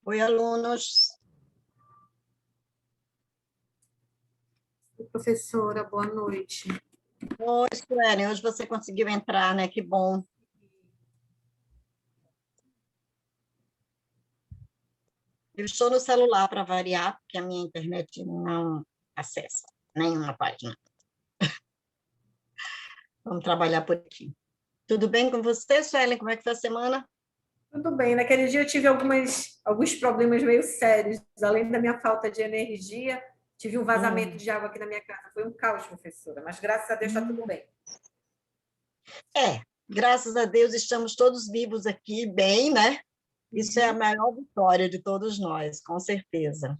Oi, alunos. Professora, boa noite. Oi, Suelen, hoje você conseguiu entrar, né? Que bom. Eu estou no celular para variar, porque a minha internet não acessa nenhuma página. Vamos trabalhar por aqui. Tudo bem com você, Suelen? Como é que foi a semana? Tudo bem, naquele dia eu tive alguns problemas meio sérios. Além da minha falta de energia, tive um vazamento Hum, de água aqui na minha casa. Foi um caos, professora, mas graças a Deus está tudo hum. bem. Graças a Deus estamos todos vivos aqui, bem, né? Isso é a Uhum. maior vitória de todos nós, com certeza.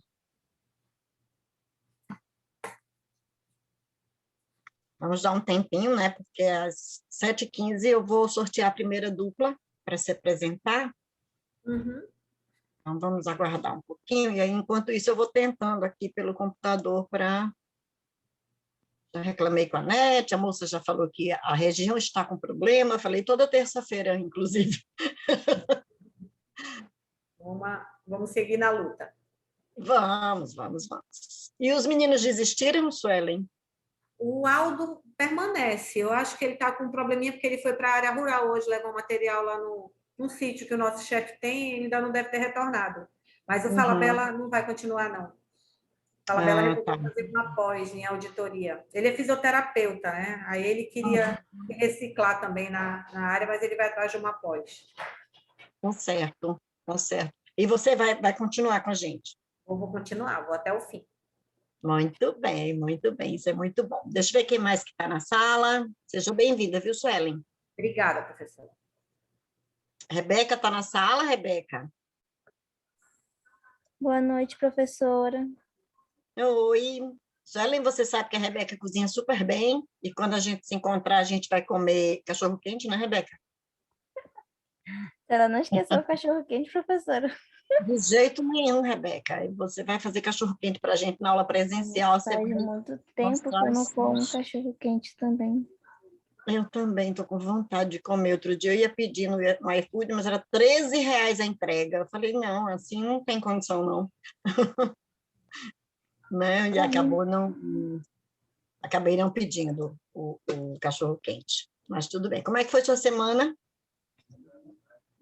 Vamos dar um tempinho, né? Porque às 7h15 eu vou sortear a primeira dupla para se apresentar. Uhum. Então, vamos aguardar um pouquinho, e aí, enquanto isso, eu vou tentando aqui pelo computador para. Já reclamei com a NET, a moça já falou que a região está com problema, falei toda terça-feira, inclusive. Vamos seguir na luta. Vamos. E os meninos desistiram, Suelen? O Aldo permanece. Eu acho que ele está com um probleminha porque ele foi para a área rural hoje levar um material lá no sítio que o nosso chefe tem e ele ainda não deve ter retornado. Mas o Uhum. Falabella não vai continuar, não. Falabella Ah, tá. resolveu fazer uma pós em auditoria. Ele é fisioterapeuta, né? Aí ele queria reciclar também na área, mas ele vai atrás de uma pós. Tá certo, tá certo. E você vai continuar com a gente? Vou continuar, vou até o fim. Muito bem, isso é muito bom. Deixa eu ver quem mais que está na sala. Seja bem-vinda, viu, Suelen? Obrigada, professora. Rebeca está na sala, Rebeca? Boa noite, professora. Oi, Suelen, você sabe que a Rebeca cozinha super bem, e quando a gente se encontrar, a gente vai comer cachorro-quente, né, Rebeca? Ela não esqueceu o cachorro-quente, professora. De jeito nenhum, Rebeca. E você vai fazer cachorro-quente para a gente na aula presencial, você Faz vai muito tempo mostrar que eu não os como um seus. cachorro-quente também. Eu também estou com vontade de comer. Outro dia eu ia pedir no iFood, mas era R$ 13 a entrega. Eu falei, não, assim não tem condição, não. Né? E Como? acabei não pedindo o cachorro-quente. Mas tudo bem. Como é que foi sua semana?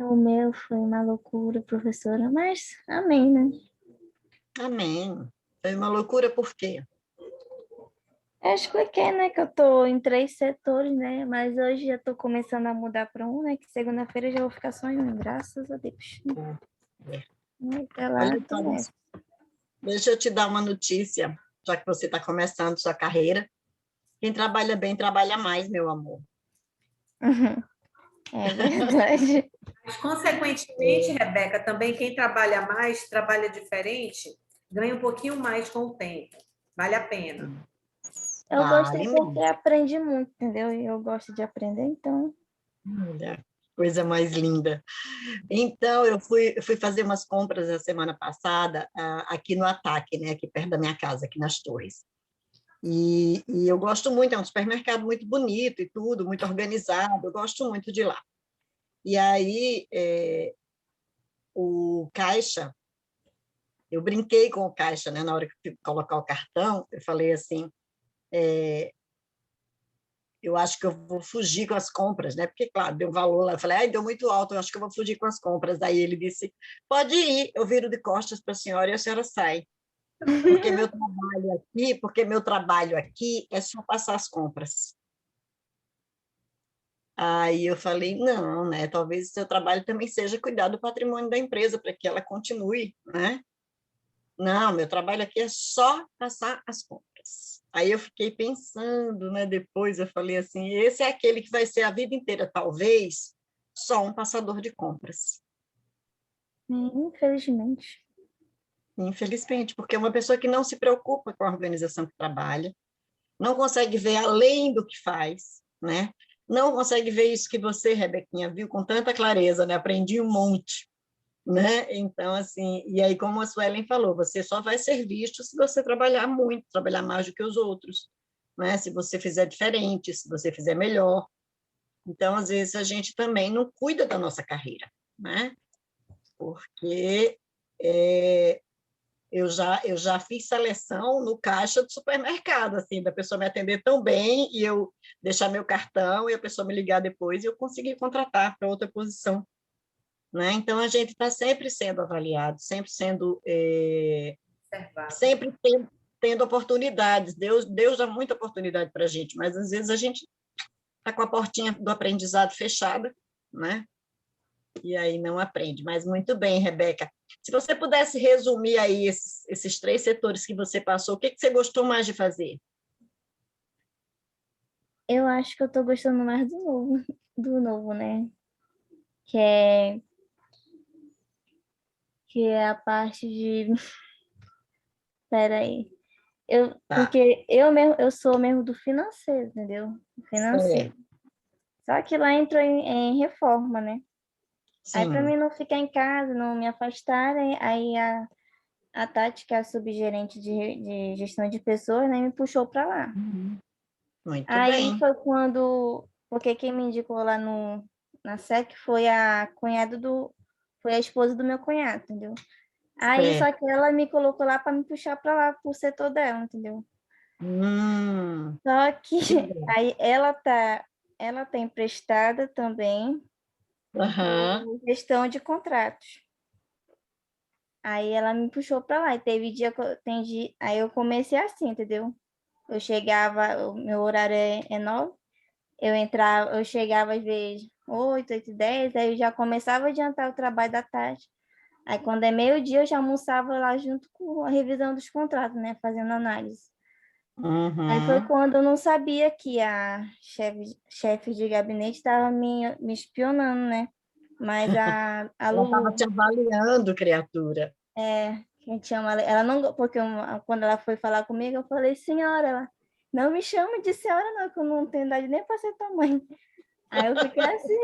O meu foi uma loucura, professora, mas amém, né? Amém. Foi uma loucura, por quê? Eu expliquei, né, que eu tô em 3 setores, né? Mas hoje já tô começando a mudar para um, né? Que segunda-feira já vou ficar só em um, graças a Deus. É. Até lá, Olha, tô nessa. deixa eu te dar uma notícia, já que você está começando sua carreira. Quem trabalha bem, trabalha mais, meu amor. É verdade. Mas, consequentemente, Rebeca, também quem trabalha mais, trabalha diferente, ganha um pouquinho mais com o tempo. Vale a pena. Eu gostei Vale porque mesmo. aprendi muito, entendeu? E eu gosto de aprender, então. Olha, coisa mais linda. Então, eu fui fazer umas compras a semana passada, aqui no Ataque, né, aqui perto da minha casa, aqui nas Torres. E eu gosto muito, é um supermercado muito bonito e tudo, muito organizado, eu gosto muito de lá. E aí, o caixa, eu brinquei com o caixa, né, na hora que eu fui colocar o cartão, eu falei assim, eu acho que eu vou fugir com as compras, né? Porque, claro, deu valor lá. Eu falei, ai, deu muito alto, eu acho que eu vou fugir com as compras. Aí ele disse, pode ir, eu viro de costas para a senhora e a senhora sai. Porque meu trabalho aqui é só passar as compras. Aí eu falei, não, né? Talvez o seu trabalho também seja cuidar do patrimônio da empresa para que ela continue, né? Não, meu trabalho aqui é só passar as compras. Aí eu fiquei pensando, né? Depois eu falei assim, esse é aquele que vai ser a vida inteira, talvez, só um passador de compras. Infelizmente. Infelizmente, porque é uma pessoa que não se preocupa com a organização que trabalha, não consegue ver além do que faz, né? Não consegue ver isso que você, Rebequinha, viu com tanta clareza, né? Aprendi um monte, né? Então, assim, e aí, como a Suelen falou, você só vai ser visto se você trabalhar muito, trabalhar mais do que os outros, né? Se você fizer diferente, se você fizer melhor. Então, às vezes, a gente também não cuida da nossa carreira, né? Porque eu já fiz seleção no caixa do supermercado, assim, da pessoa me atender tão bem e eu deixar meu cartão e a pessoa me ligar depois e eu conseguir contratar para outra posição, né? Então, a gente está sempre sendo avaliado, sempre sendo, Observado. sempre tendo oportunidades. Deus dá muita oportunidade para a gente, mas às vezes a gente está com a portinha do aprendizado fechada, né? E aí não aprende. Mas muito bem, Rebeca. Se você pudesse resumir aí esses 3 setores que você passou, o que você gostou mais de fazer? Eu acho que eu tô gostando mais do novo, né? Que é, que é a parte de... Peraí. Tá, Porque eu sou mesmo do financeiro, entendeu? Financeiro. certo. Só que lá entrou em reforma, né? Aí, para Sim. mim não ficar em casa, não me afastarem, aí a Tati, que é a subgerente de gestão de pessoas, né, me puxou para lá. Muito Aí bem. foi quando, porque quem me indicou lá na SEC foi foi a esposa do meu cunhado, entendeu? Aí só Certo. que ela me colocou lá para me puxar para lá, pro setor dela, entendeu? Só que Que bom. aí ela tá emprestada também Aham. por gestão de contratos. Aí ela me puxou para lá e teve dia que aí eu comecei assim, entendeu? Eu chegava, o meu horário é 9, eu chegava às vezes 8h10, aí eu já começava a adiantar o trabalho da tarde. Aí quando é meio-dia eu já almoçava lá junto com a revisão dos contratos, né, fazendo análise. Aí foi Uhum. quando eu não sabia que a chefe de gabinete estava me espionando, né? Mas a Ela estava te Lulu, avaliando, criatura. quem chama ela não, porque quando ela foi falar comigo, eu falei, senhora, ela não me chama de senhora, não, que eu não tenho idade nem para ser tua mãe. Aí eu fiquei assim,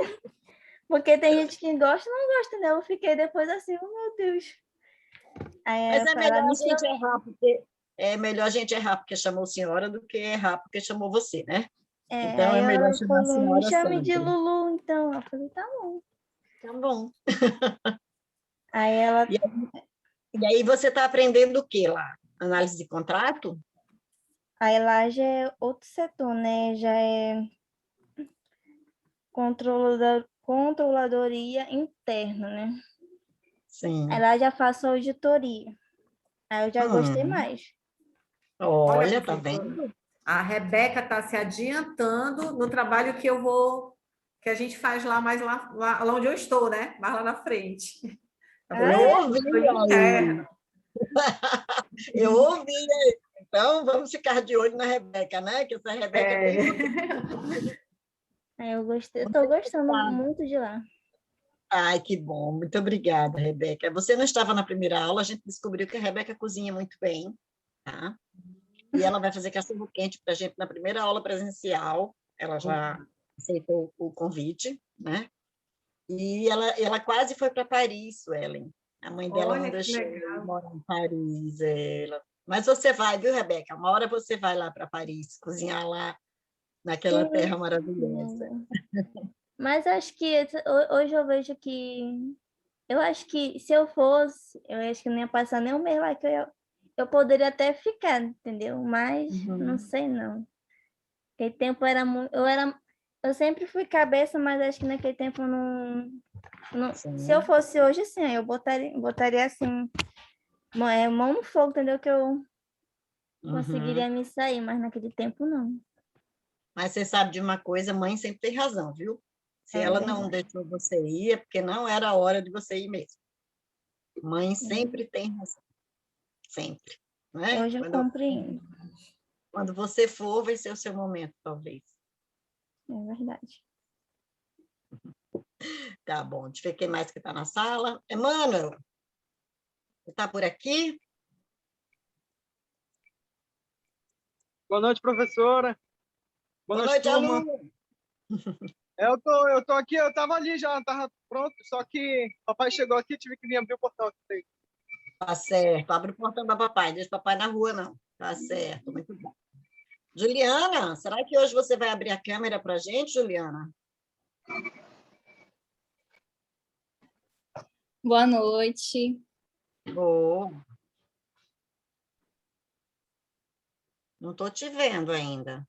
porque tem gente que gosta e não gosta, né? Eu fiquei depois assim, oh meu Deus. Aí Mas é ela melhor me a gente chama, errar, porque é melhor a gente errar porque chamou senhora do que errar porque chamou você, né? Então aí é melhor ela chamar a falou, me senhora chame de sempre. Lulu, então. Eu falei, tá bom. Tá bom. Aí ela, E, e aí você está aprendendo o que lá? Análise de contrato? aí lá já é outro setor, né? Já é controladoria interna, né? Aí Sim. lá já faço auditoria. Aí eu já gostei Hum. mais. Olha, Olha, tá professora, vendo? a Rebeca está se adiantando no trabalho que a gente faz lá mais lá onde eu estou, né? Mais lá na frente. Tá Ah, Eu fazendo é? ouvi controle aí. interno. Eu ouvi aí. Então, vamos ficar de olho na Rebeca, né? Que essa Rebeca é bem É. Aí eu gostei, eu tô Você não gostando sabe. muito de lá. Ai, que bom. Muito obrigada, Rebeca. Você não estava na primeira aula, a gente descobriu que a Rebeca cozinha muito bem, tá? E ela vai fazer cachorro-quente para a gente na primeira aula presencial. Ela já aceitou o convite, né? E ela quase foi para Paris, Suelen. A mãe dela não Olha que deixou ela ir legal. morar em Paris. Mas você vai, viu, Rebeca? Uma hora você vai lá para Paris, cozinhar lá naquela terra Sim, maravilhosa. mas acho que hoje eu vejo que eu acho que se eu fosse, eu acho que não ia passar nem um mês lá que eu poderia até ficar, entendeu? Mas não Uhum. sei não. Aquele tempo era muito, eu sempre fui cabeça, mas acho que naquele tempo eu se eu Sim. fosse hoje, sim, eu botaria assim, mão no fogo, entendeu? Que eu Uhum. conseguiria me sair, mas naquele tempo não. Mas você sabe de uma coisa, mãe sempre tem razão, viu? Se É ela não verdade. deixou você ir, é porque não era a hora de você ir mesmo. Mãe sempre tem razão, sempre, né? Hoje eu compreendo. Quando você for, vai ser o seu momento, talvez. É verdade. Tá bom, deixa eu ver quem mais que está na sala. Emmanuel, você está por aqui? Boa noite, professora. Boa Boa noite, noite, turma. aluno. Eu tô aqui, eu tava ali já, tava pronto, só que papai chegou aqui, tive que vir abrir o portão aqui. Tá certo, abre o portão para papai, deixa papai na rua, não. Tá certo, muito bom. Juliana, será que hoje você vai abrir a câmera para a gente, Juliana? Boa noite. Boa. Não estou te vendo ainda.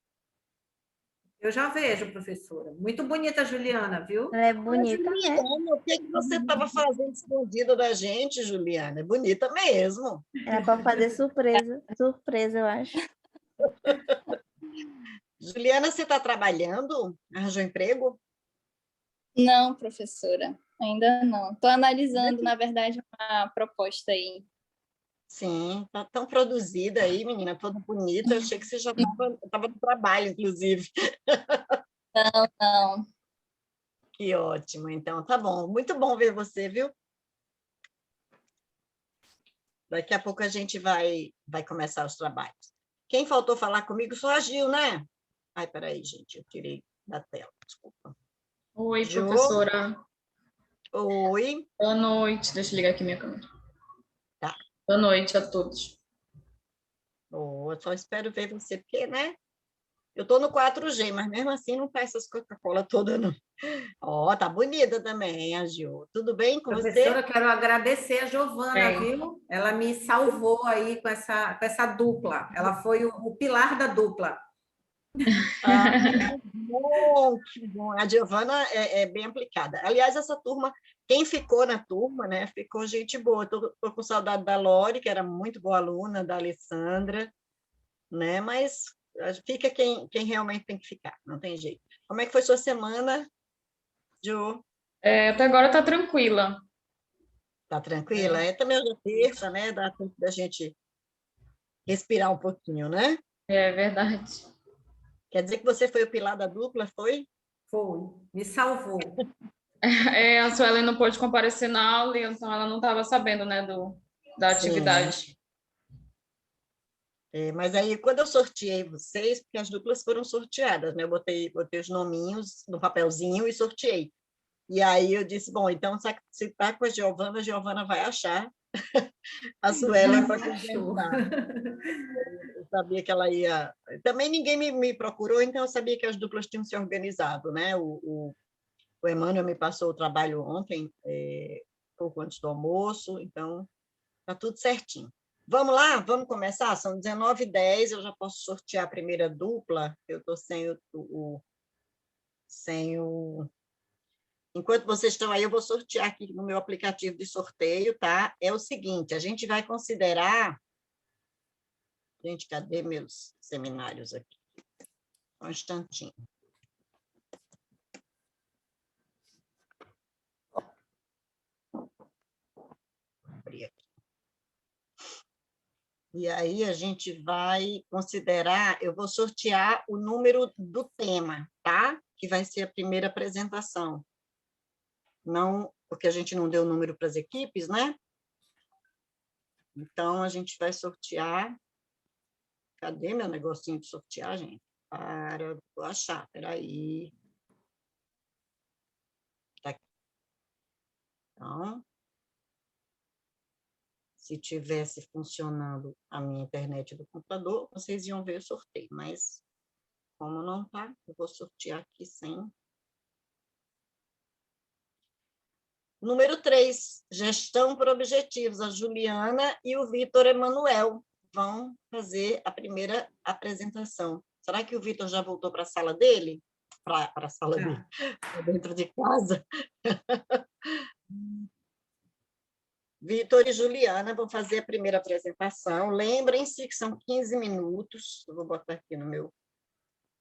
Eu já vejo, professora. Muito bonita a Juliana, viu? Ela é bonita, né? Juliana, o que você estava fazendo escondida da gente, Juliana? É bonita mesmo. Era para fazer surpresa. Surpresa, eu acho. Juliana, você está trabalhando? Arranjou emprego? Não, professora, ainda não. Estou analisando, na verdade, uma proposta aí. Sim, está tão produzida aí, menina, toda bonita. Eu achei que você já estava no trabalho, inclusive. Não, Que ótimo, então, tá bom. Muito bom ver você, viu? Daqui a pouco a gente vai começar os trabalhos. Quem faltou falar comigo foi a Gil, né? Ai, peraí, gente, eu tirei da tela, desculpa. Oi, Ju? professora. Oi. Boa noite. Deixa eu ligar aqui minha câmera. Tá. Boa noite a todos. Oh, só espero ver você, porque, né? Eu estou no 4G, mas mesmo assim não tá essas Coca-Cola toda, não. Ó, tá bonita também, a Gil. Tudo bem com Professora, você? quero agradecer a Giovana, Bem. viu? Ela me salvou aí com essa dupla. Ela foi o pilar da dupla. Ah, que bom, que bom. A Giovana é bem aplicada. Aliás, essa turma, quem ficou na turma, né? Ficou gente boa. Estou com saudade da Lori, que era muito boa aluna, da Alessandra, né? Mas fica quem realmente tem que ficar, não tem jeito. Como é que foi sua semana, Ju? Até agora tá tranquila. Tá tranquila? É também hoje é terça, né? Dá tempo da gente respirar um pouquinho, né? É verdade. Quer dizer que você foi o pilar da dupla, foi? Foi, me salvou. A Suelen não pôde comparecer na aula, então ela não estava sabendo, né, da Sim. atividade. Mas aí, quando eu sorteei vocês, porque as duplas foram sorteadas, né? Eu botei os nominhos no papelzinho e sorteei. E aí eu disse, bom, então se está com a Giovana vai achar a Suelen para Achou. conversar. Eu sabia que ela ia... Também ninguém me procurou, então eu sabia que as duplas tinham se organizado, né? O Emmanuel me passou o trabalho ontem, pouco antes do almoço, então está tudo certinho. Vamos lá? Vamos começar? São 19h10, eu já posso sortear a primeira dupla. Eu estou sem o... Enquanto vocês estão aí, eu vou sortear aqui no meu aplicativo de sorteio, tá? É o seguinte, a gente vai considerar... Gente, cadê meus seminários aqui? Um instantinho. Vou abrir aqui. E aí a gente vai considerar, eu vou sortear o número do tema, tá? Que vai ser a primeira apresentação. Não, porque a gente não deu o número para as equipes, né? Então, a gente vai sortear... Cadê meu negocinho de sortear, gente? Vou achar, peraí. Tá aqui. Então, se tivesse funcionando a minha internet do computador, vocês iam ver o sorteio, mas como não está, eu vou sortear aqui sem. Número 3, gestão por objetivos. A Juliana e o Vitor Emanuel vão fazer a primeira apresentação. Será que o Vitor já voltou para a sala dele? Para a sala dele, para dentro de casa? Vitor e Juliana vão fazer a primeira apresentação. Lembrem-se que são 15 minutos. Eu vou botar aqui no meu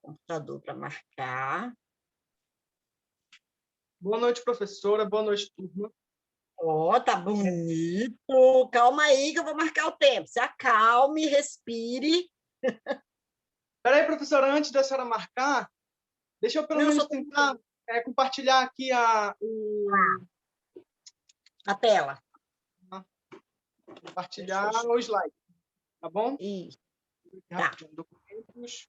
computador para marcar. Boa noite, professora. Boa noite, turma. Ó, tá bonito. Calma aí que eu vou marcar o tempo. Se acalme, respire. Espera aí, professora, antes da senhora marcar, deixa eu pelo Não, menos só tentar compartilhar aqui a tela. Compartilhar o slide, tá bom? Isso. Tá. Rapidinho, documentos.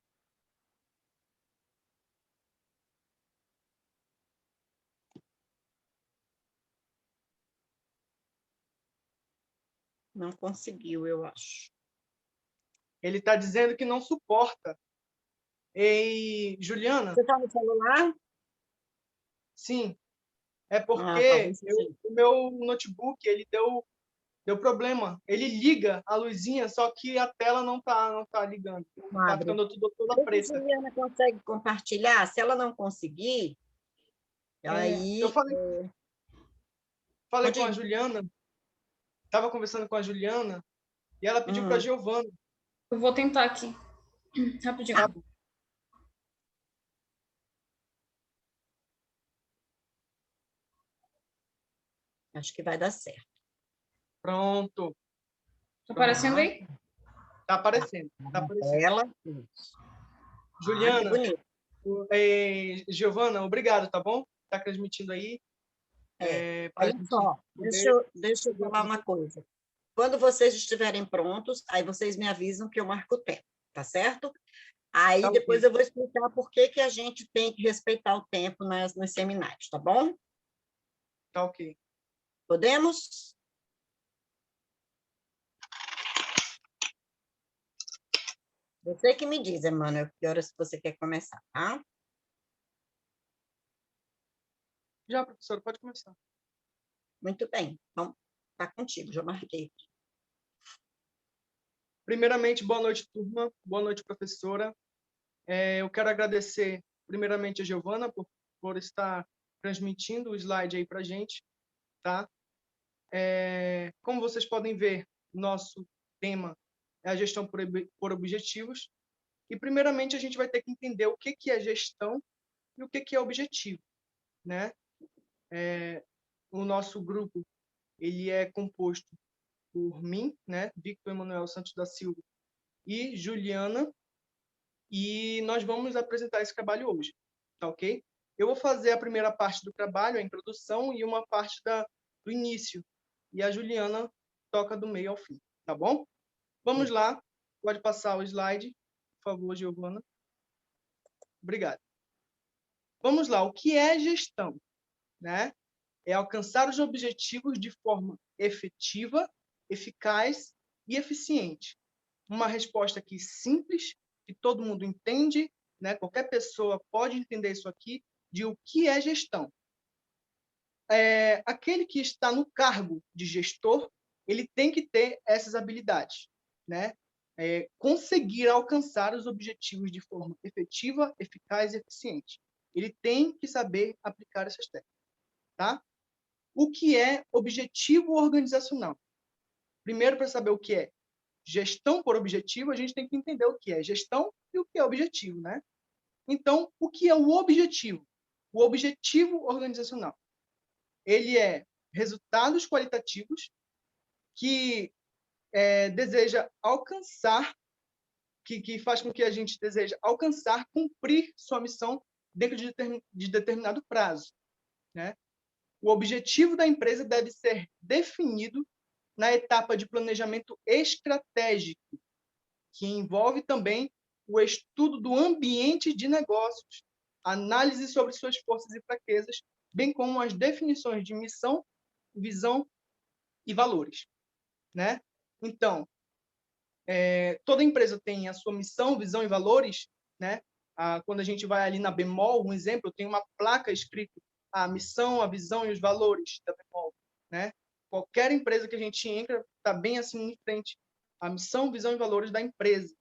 Não conseguiu, eu acho. Ele está dizendo que não suporta. Ei, Juliana? Você está no celular? Sim. É porque Talvez o meu notebook ele deu Deu problema. Ele liga a luzinha, só que a tela não tá ligando. Tá Comadre, ficando toda vê se a preta. Juliana consegue compartilhar. Se ela não conseguir, Eu aí falei pode com a ir. Juliana, estava conversando com a Juliana, e ela pediu para a Giovana. Eu vou tentar aqui, rapidinho. Tá bom. Acho que vai dar certo. Pronto. Tá aparecendo aí? Tá aparecendo. Tá aparecendo. Ela. Que Juliana, bonito. Giovana, obrigado, tá bom? Tá transmitindo aí. Pra Olha gente só, poder- deixa eu falar uma coisa. Quando vocês estiverem prontos, aí vocês me avisam que eu marco o tempo, tá certo? Aí Tá depois ok. eu vou explicar por que que a gente tem que respeitar o tempo nos seminários, tá bom? Tá ok. Podemos? Você que me diz, Emmanuel, que horas você quer começar, tá? Já, professora, pode começar. Muito bem. Então, tá contigo, já marquei. Primeiramente, boa noite, turma. Boa noite, professora. Eu quero agradecer, primeiramente, a Giovana por estar transmitindo o slide aí para a gente, tá? Como vocês podem ver, nosso tema é a gestão por objetivos. E, primeiramente, a gente vai ter que entender o que é gestão e o que é objetivo, né? O nosso grupo ele é composto por mim, né, Victor Emanuel Santos da Silva e Juliana, e nós vamos apresentar esse trabalho hoje, tá ok? Eu vou fazer a primeira parte do trabalho, a introdução, e uma parte do início, e a Juliana toca do meio ao fim, tá bom? Vamos lá, pode passar o slide, por favor, Giovana. Obrigado. Vamos lá, o que é gestão, né? É alcançar os objetivos de forma efetiva, eficaz e eficiente. Uma resposta aqui simples, que todo mundo entende, né? Qualquer pessoa pode entender isso aqui, de o que é gestão. Aquele que está no cargo de gestor, ele tem que ter essas habilidades, né? Conseguir alcançar os objetivos de forma efetiva, eficaz e eficiente. Ele tem que saber aplicar essas técnicas, tá? O que é objetivo organizacional? Primeiro, para saber o que é gestão por objetivo, a gente tem que entender o que é gestão e o que é objetivo, né? Então, o que é o objetivo? O objetivo organizacional. Ele é resultados qualitativos que deseja alcançar, que faz com que a gente deseja alcançar, cumprir sua missão dentro de determinado prazo, né? O objetivo da empresa deve ser definido na etapa de planejamento estratégico, que envolve também o estudo do ambiente de negócios, análise sobre suas forças e fraquezas, bem como as definições de missão, visão e valores, né? Então, toda empresa tem a sua missão, visão e valores, né? Quando a gente vai ali na Bemol, um exemplo, tem uma placa escrito a missão, a visão e os valores da Bemol, né? Qualquer empresa que a gente entra está bem assim em frente. A missão, visão e valores da empresa.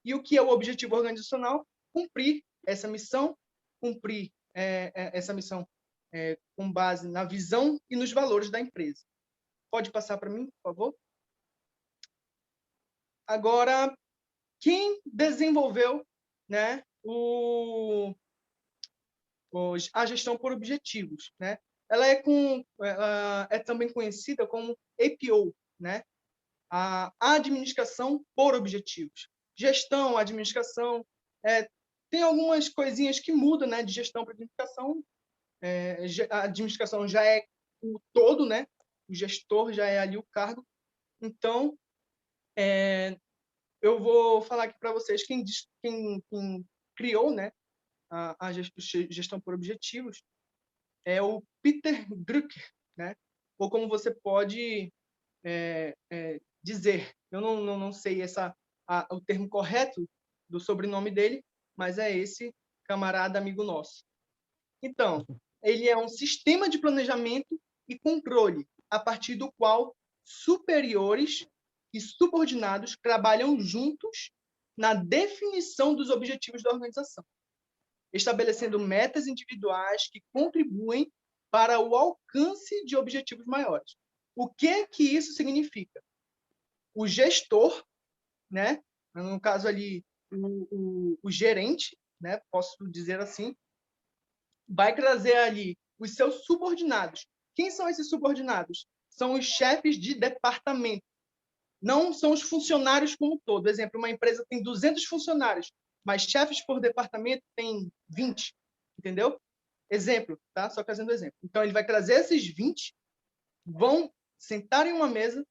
E o que é o objetivo organizacional? Cumprir essa missão, cumprir essa missão com base na visão e nos valores da empresa. Pode passar para mim, por favor? Agora, quem desenvolveu, né, a gestão por objetivos, né? Ela é também conhecida como APO, né? A administração por objetivos. Gestão, administração, tem algumas coisinhas que mudam, né, de gestão para administração. A administração já é o todo, né? O gestor já é ali o cargo. Então, eu vou falar aqui para vocês quem criou, né, a gestão por objetivos é o Peter Drucker, né? Ou como você pode dizer, eu não sei o termo correto do sobrenome dele, mas é esse camarada amigo nosso. Então, ele é um sistema de planejamento e controle a partir do qual superiores e subordinados trabalham juntos na definição dos objetivos da organização, estabelecendo metas individuais que contribuem para o alcance de objetivos maiores. O que isso significa? O gestor, né, no caso ali, o gerente, né, posso dizer assim, vai trazer ali os seus subordinados. Quem são esses subordinados? São os chefes de departamento. Não são os funcionários como um todo. Exemplo, uma empresa tem 200 funcionários, mas chefes por departamento tem 20, entendeu? Exemplo, tá? Só fazendo exemplo. Então, ele vai trazer esses 20, vão sentar em uma mesa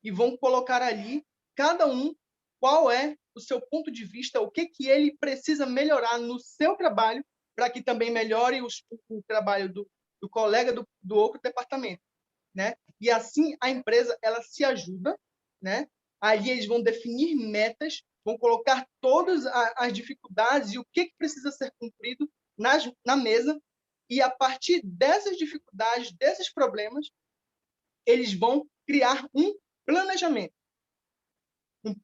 e vão colocar ali, cada um, qual é o seu ponto de vista, o que ele precisa melhorar no seu trabalho, para que também melhore o trabalho do colega do outro departamento, né? E assim a empresa ela se ajuda, né? Ali eles vão definir metas, vão colocar todas as dificuldades e o que precisa ser cumprido na mesa, e a partir dessas dificuldades, desses problemas, eles vão criar um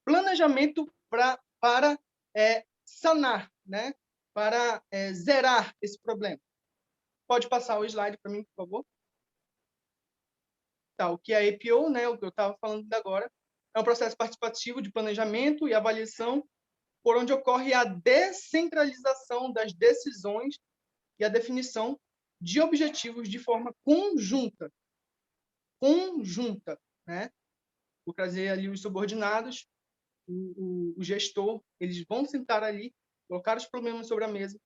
planejamento para sanar, né? Para zerar esse problema. Pode passar o slide para mim, por favor? Tá, o que é APO, né? O que eu estava falando agora, é um processo participativo de planejamento e avaliação por onde ocorre a descentralização das decisões e a definição de objetivos de forma conjunta, né? Vou trazer ali os subordinados, o gestor, eles vão sentar ali, colocar os problemas sobre a mesa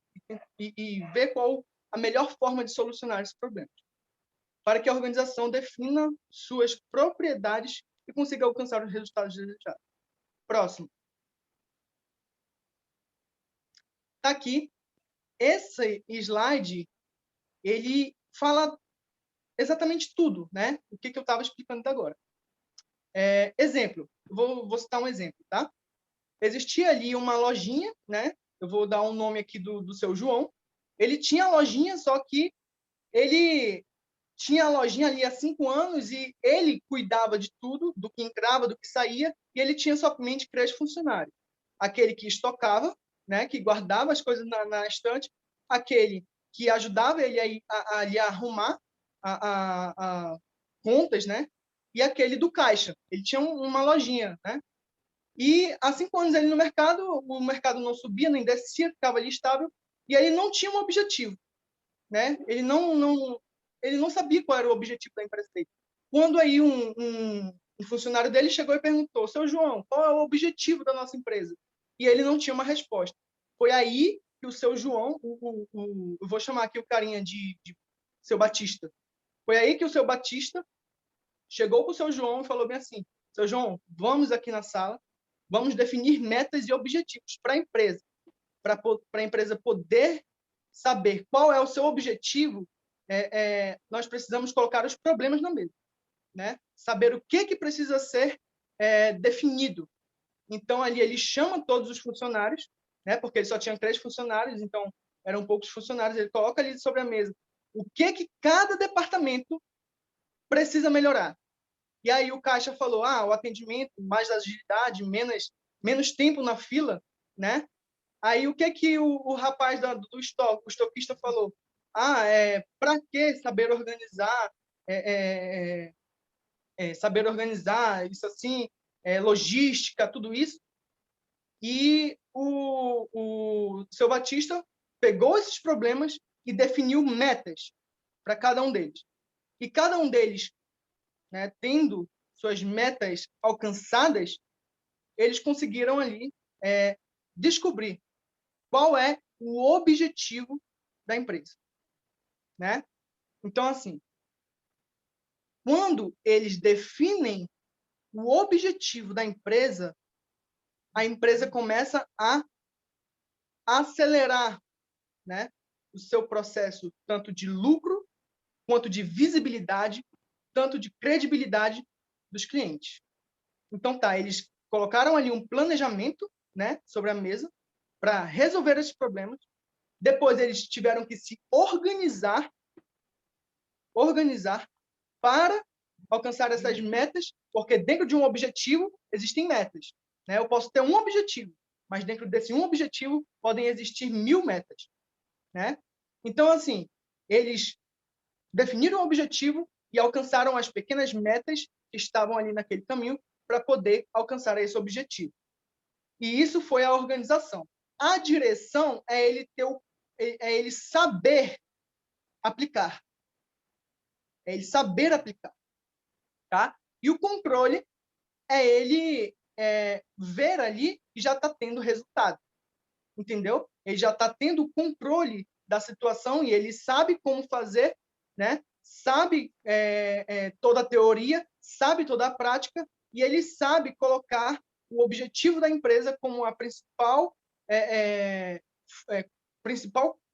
e ver qual a melhor forma de solucionar esses problemas, para que a organização defina suas propriedades e consiga alcançar os resultados desejados. Próximo. Está aqui. Esse slide, ele fala exatamente tudo, né? O que eu estava explicando agora. Exemplo. Vou citar um exemplo, tá? Existia ali uma lojinha, né? Eu vou dar um nome aqui do seu João. Ele tinha a lojinha, só que ele tinha a lojinha ali há 5 anos e ele cuidava de tudo, do que entrava, do que saía, e ele tinha somente 3 funcionários. Aquele que estocava, né, que guardava as coisas na estante, aquele que ajudava ele a arrumar a contas, né, e aquele do caixa. Ele tinha uma lojinha, né? E há 5 anos ele no mercado, o mercado não subia, nem descia, ficava ali estável, e ele não tinha um objetivo, né? Ele não sabia qual era o objetivo da empresa dele. Quando aí um funcionário dele chegou e perguntou: seu João, qual é o objetivo da nossa empresa? E ele não tinha uma resposta. Foi aí que o seu João, eu vou chamar aqui o carinha de seu Batista, foi aí que o seu Batista chegou para o seu João e falou bem assim: seu João, vamos aqui na sala, vamos definir metas e objetivos para a empresa, para a empresa poder saber qual é o seu objetivo. Nós precisamos colocar os problemas na mesa, né? Saber o que precisa ser definido. Então, ali ele chama todos os funcionários, né? Porque ele só tinha 3 funcionários, então eram poucos funcionários. Ele coloca ali sobre a mesa o que cada departamento precisa melhorar. E aí o caixa falou: o atendimento, mais agilidade, menos tempo na fila, né? Aí o que o rapaz do estoque, o estoquista falou? Para que saber organizar, saber organizar isso assim, logística, tudo isso? E o seu Batista pegou esses problemas e definiu metas para cada um deles. E cada um deles, né, tendo suas metas alcançadas, eles conseguiram ali descobrir qual é o objetivo da empresa, né? Então, assim, quando eles definem o objetivo da empresa, a empresa começa a acelerar, né, o seu processo, tanto de lucro, quanto de visibilidade, tanto de credibilidade dos clientes. Então, eles colocaram ali um planejamento, né, sobre a mesa para resolver esses problemas. Depois, eles tiveram que se organizar para alcançar essas metas, porque dentro de um objetivo existem metas, né? Eu posso ter um objetivo, mas dentro desse um objetivo podem existir 1000 metas, né? Então, assim, eles definiram o objetivo e alcançaram as pequenas metas que estavam ali naquele caminho para poder alcançar esse objetivo. E isso foi a organização. A direção é ele saber aplicar. É ele saber aplicar, tá? E o controle é ele ver ali que já está tendo resultado, entendeu? Ele já está tendo o controle da situação e ele sabe como fazer, né? Sabe toda a teoria, sabe toda a prática e ele sabe colocar o objetivo da empresa como a principal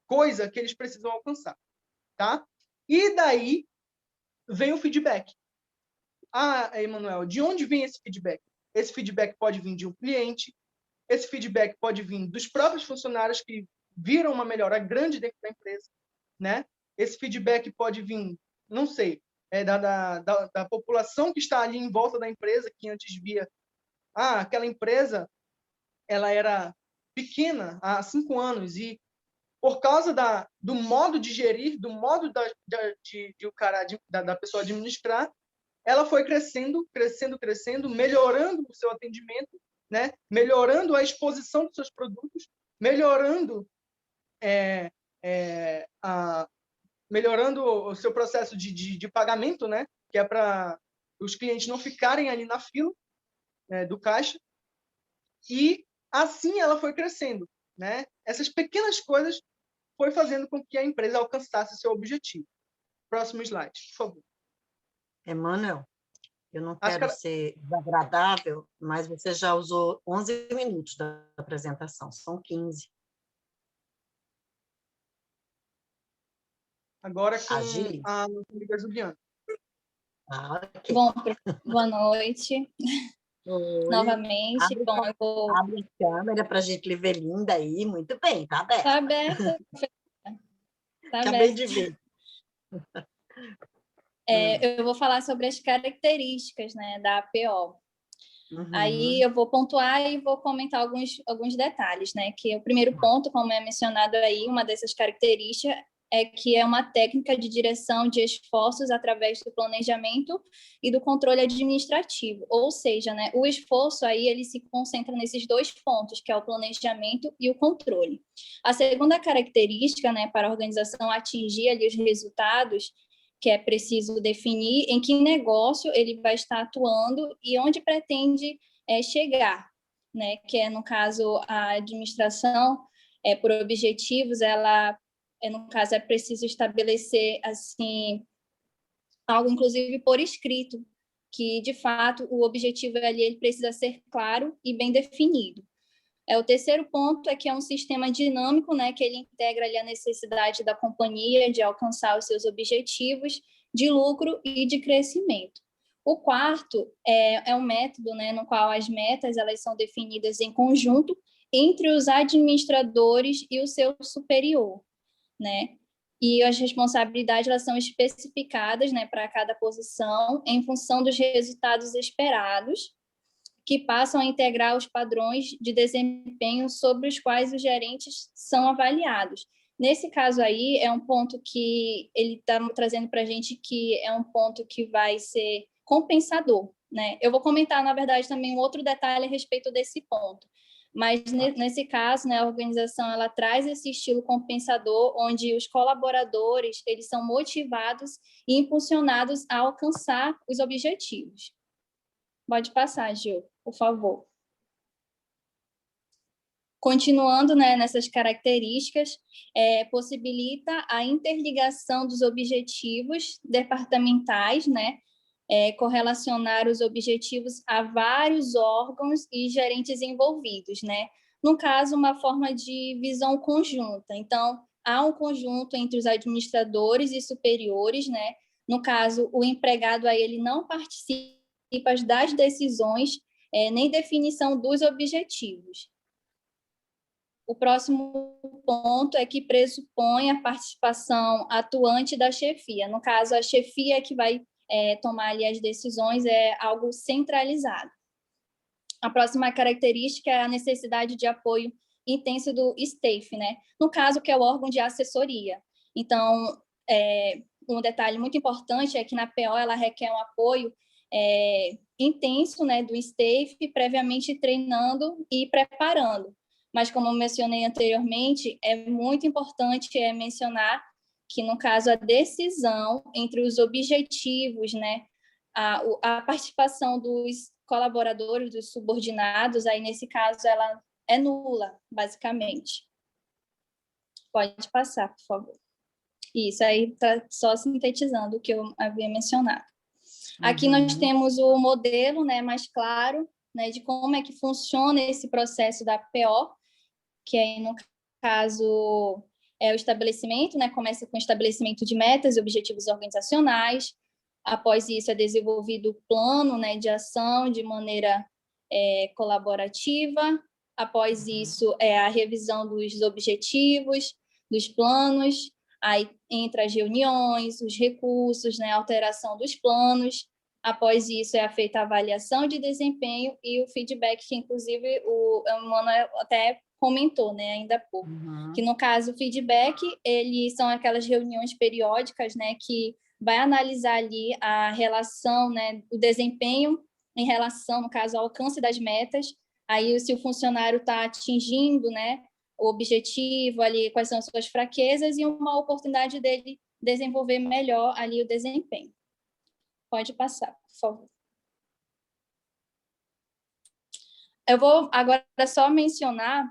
coisa que eles precisam alcançar, tá? E daí vem o feedback. Emanuel, de onde vem esse feedback? Esse feedback pode vir de um cliente, esse feedback pode vir dos próprios funcionários que viram uma melhora grande dentro da empresa, né? Esse feedback pode vir, não sei, da população que está ali em volta da empresa, que antes via, aquela empresa, ela era pequena há 5 anos e por causa do modo de gerir, do modo da pessoa administrar, ela foi crescendo, melhorando o seu atendimento, né? Melhorando a exposição dos seus produtos, melhorando melhorando o seu processo de pagamento, né? Que é para os clientes não ficarem ali na fila do caixa. E assim ela foi crescendo, né? Essas pequenas coisas foi fazendo com que a empresa alcançasse seu objetivo. Próximo slide, por favor. Emanuel, eu não quero ser desagradável, mas você já usou 11 minutos da apresentação, são 15. Agora com a nossa amiga Juliana. Okay. Bom, boa noite. Oi. Novamente. Abre a câmera para a gente lhe ver linda aí. Muito bem, está aberta. Está aberta. Acabei de ver. Eu vou falar sobre as características, né, da APO. Uhum. Aí eu vou pontuar e vou comentar alguns detalhes, né? Que o primeiro ponto, como é mencionado aí, uma dessas características é que é uma técnica de direção de esforços através do planejamento e do controle administrativo. Ou seja, né, o esforço aí ele se concentra nesses 2 pontos, que é o planejamento e o controle. A segunda característica, né, para a organização atingir ali os resultados, que é preciso definir em que negócio ele vai estar atuando e onde pretende chegar, né? Que é, no caso, a administração, por objetivos, ela, no caso, é preciso estabelecer, assim, algo, inclusive, por escrito, que, de fato, o objetivo ali ele precisa ser claro e bem definido. O terceiro ponto é que é um sistema dinâmico, né, que ele integra ali a necessidade da companhia de alcançar os seus objetivos de lucro e de crescimento. O quarto é um método, né, no qual as metas elas são definidas em conjunto entre os administradores e o seu superior, né? E as responsabilidades elas são especificadas, né, para cada posição em função dos resultados esperados, que passam a integrar os padrões de desempenho sobre os quais os gerentes são avaliados. Nesse caso aí, é um ponto que ele está trazendo para a gente que é um ponto que vai ser compensador, né? Eu vou comentar, na verdade, também um outro detalhe a respeito desse ponto. Mas, nesse caso, né, a organização ela traz esse estilo compensador, onde os colaboradores eles são motivados e impulsionados a alcançar os objetivos. Pode passar, Gil, por favor. Continuando, né, nessas características, possibilita a interligação dos objetivos departamentais, né, correlacionar os objetivos a vários órgãos e gerentes envolvidos, né? No caso, uma forma de visão conjunta. Então, há um conjunto entre os administradores e superiores, né? No caso, o empregado aí ele não participa das decisões, nem definição dos objetivos. O próximo ponto é que pressupõe a participação atuante da chefia. No caso, a chefia é que vai tomar ali as decisões, é algo centralizado. A próxima característica é a necessidade de apoio intenso do staff, né? No caso, que é o órgão de assessoria. Então, um detalhe muito importante é que na PO ela requer um apoio intenso, né, do staff, previamente treinando e preparando. Mas, como eu mencionei anteriormente, é muito importante mencionar que, no caso, a decisão entre os objetivos, né, a participação dos colaboradores, dos subordinados, aí, nesse caso, ela é nula, basicamente. Pode passar, por favor. Isso aí está só sintetizando o que eu havia mencionado. Aqui nós temos o modelo, né, mais claro, né, de como é que funciona esse processo da PO, que aí, no caso, é o estabelecimento, né, começa com o estabelecimento de metas e objetivos organizacionais. Após isso, é desenvolvido o plano, né, de ação de maneira colaborativa. Após isso, é a revisão dos objetivos, dos planos. Aí entra as reuniões, os recursos, né, alteração dos planos. Após isso, é feita a avaliação de desempenho e o feedback, que, inclusive, o Manuel até comentou, né, ainda há pouco. Que, no caso, o feedback, eles são aquelas reuniões periódicas, né, que vai analisar ali a relação, né, o desempenho em relação, no caso, ao alcance das metas. Aí, se o funcionário está atingindo, né, o objetivo ali, quais são as suas fraquezas e uma oportunidade dele desenvolver melhor ali o desempenho. Pode passar, por favor. Eu vou agora só mencionar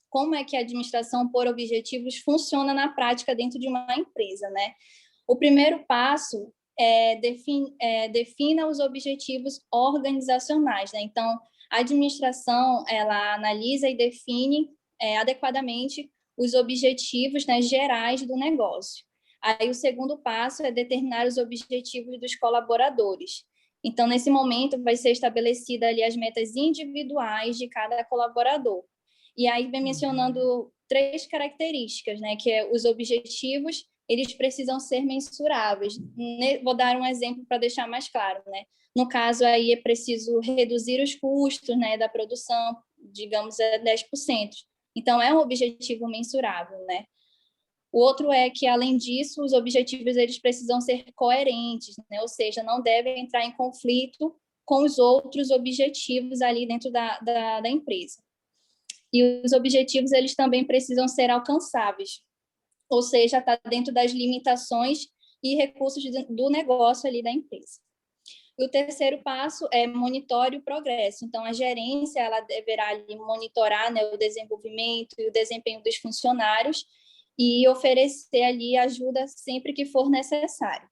como é que a administração por objetivos funciona na prática dentro de uma empresa, né? O primeiro passo defina os objetivos organizacionais, né? Então, a administração, ela analisa e define adequadamente os objetivos, né, gerais do negócio. Aí, o segundo passo é determinar os objetivos dos colaboradores. Então, nesse momento, vai ser estabelecida ali as metas individuais de cada colaborador. E aí, vem mencionando 3 características, né, que é os objetivos, eles precisam ser mensuráveis. Vou dar um exemplo para deixar mais claro, né? No caso, aí é preciso reduzir os custos, né, da produção, digamos, 10%. Então, é um objetivo mensurável, né? O outro é que, além disso, os objetivos eles precisam ser coerentes, né? Ou seja, não devem entrar em conflito com os outros objetivos ali dentro da empresa. E os objetivos eles também precisam ser alcançáveis, ou seja, está dentro das limitações e recursos do negócio ali da empresa. E o terceiro passo é monitore o progresso. Então, a gerência ela deverá ali monitorar, né, o desenvolvimento e o desempenho dos funcionários e oferecer ali ajuda sempre que for necessário.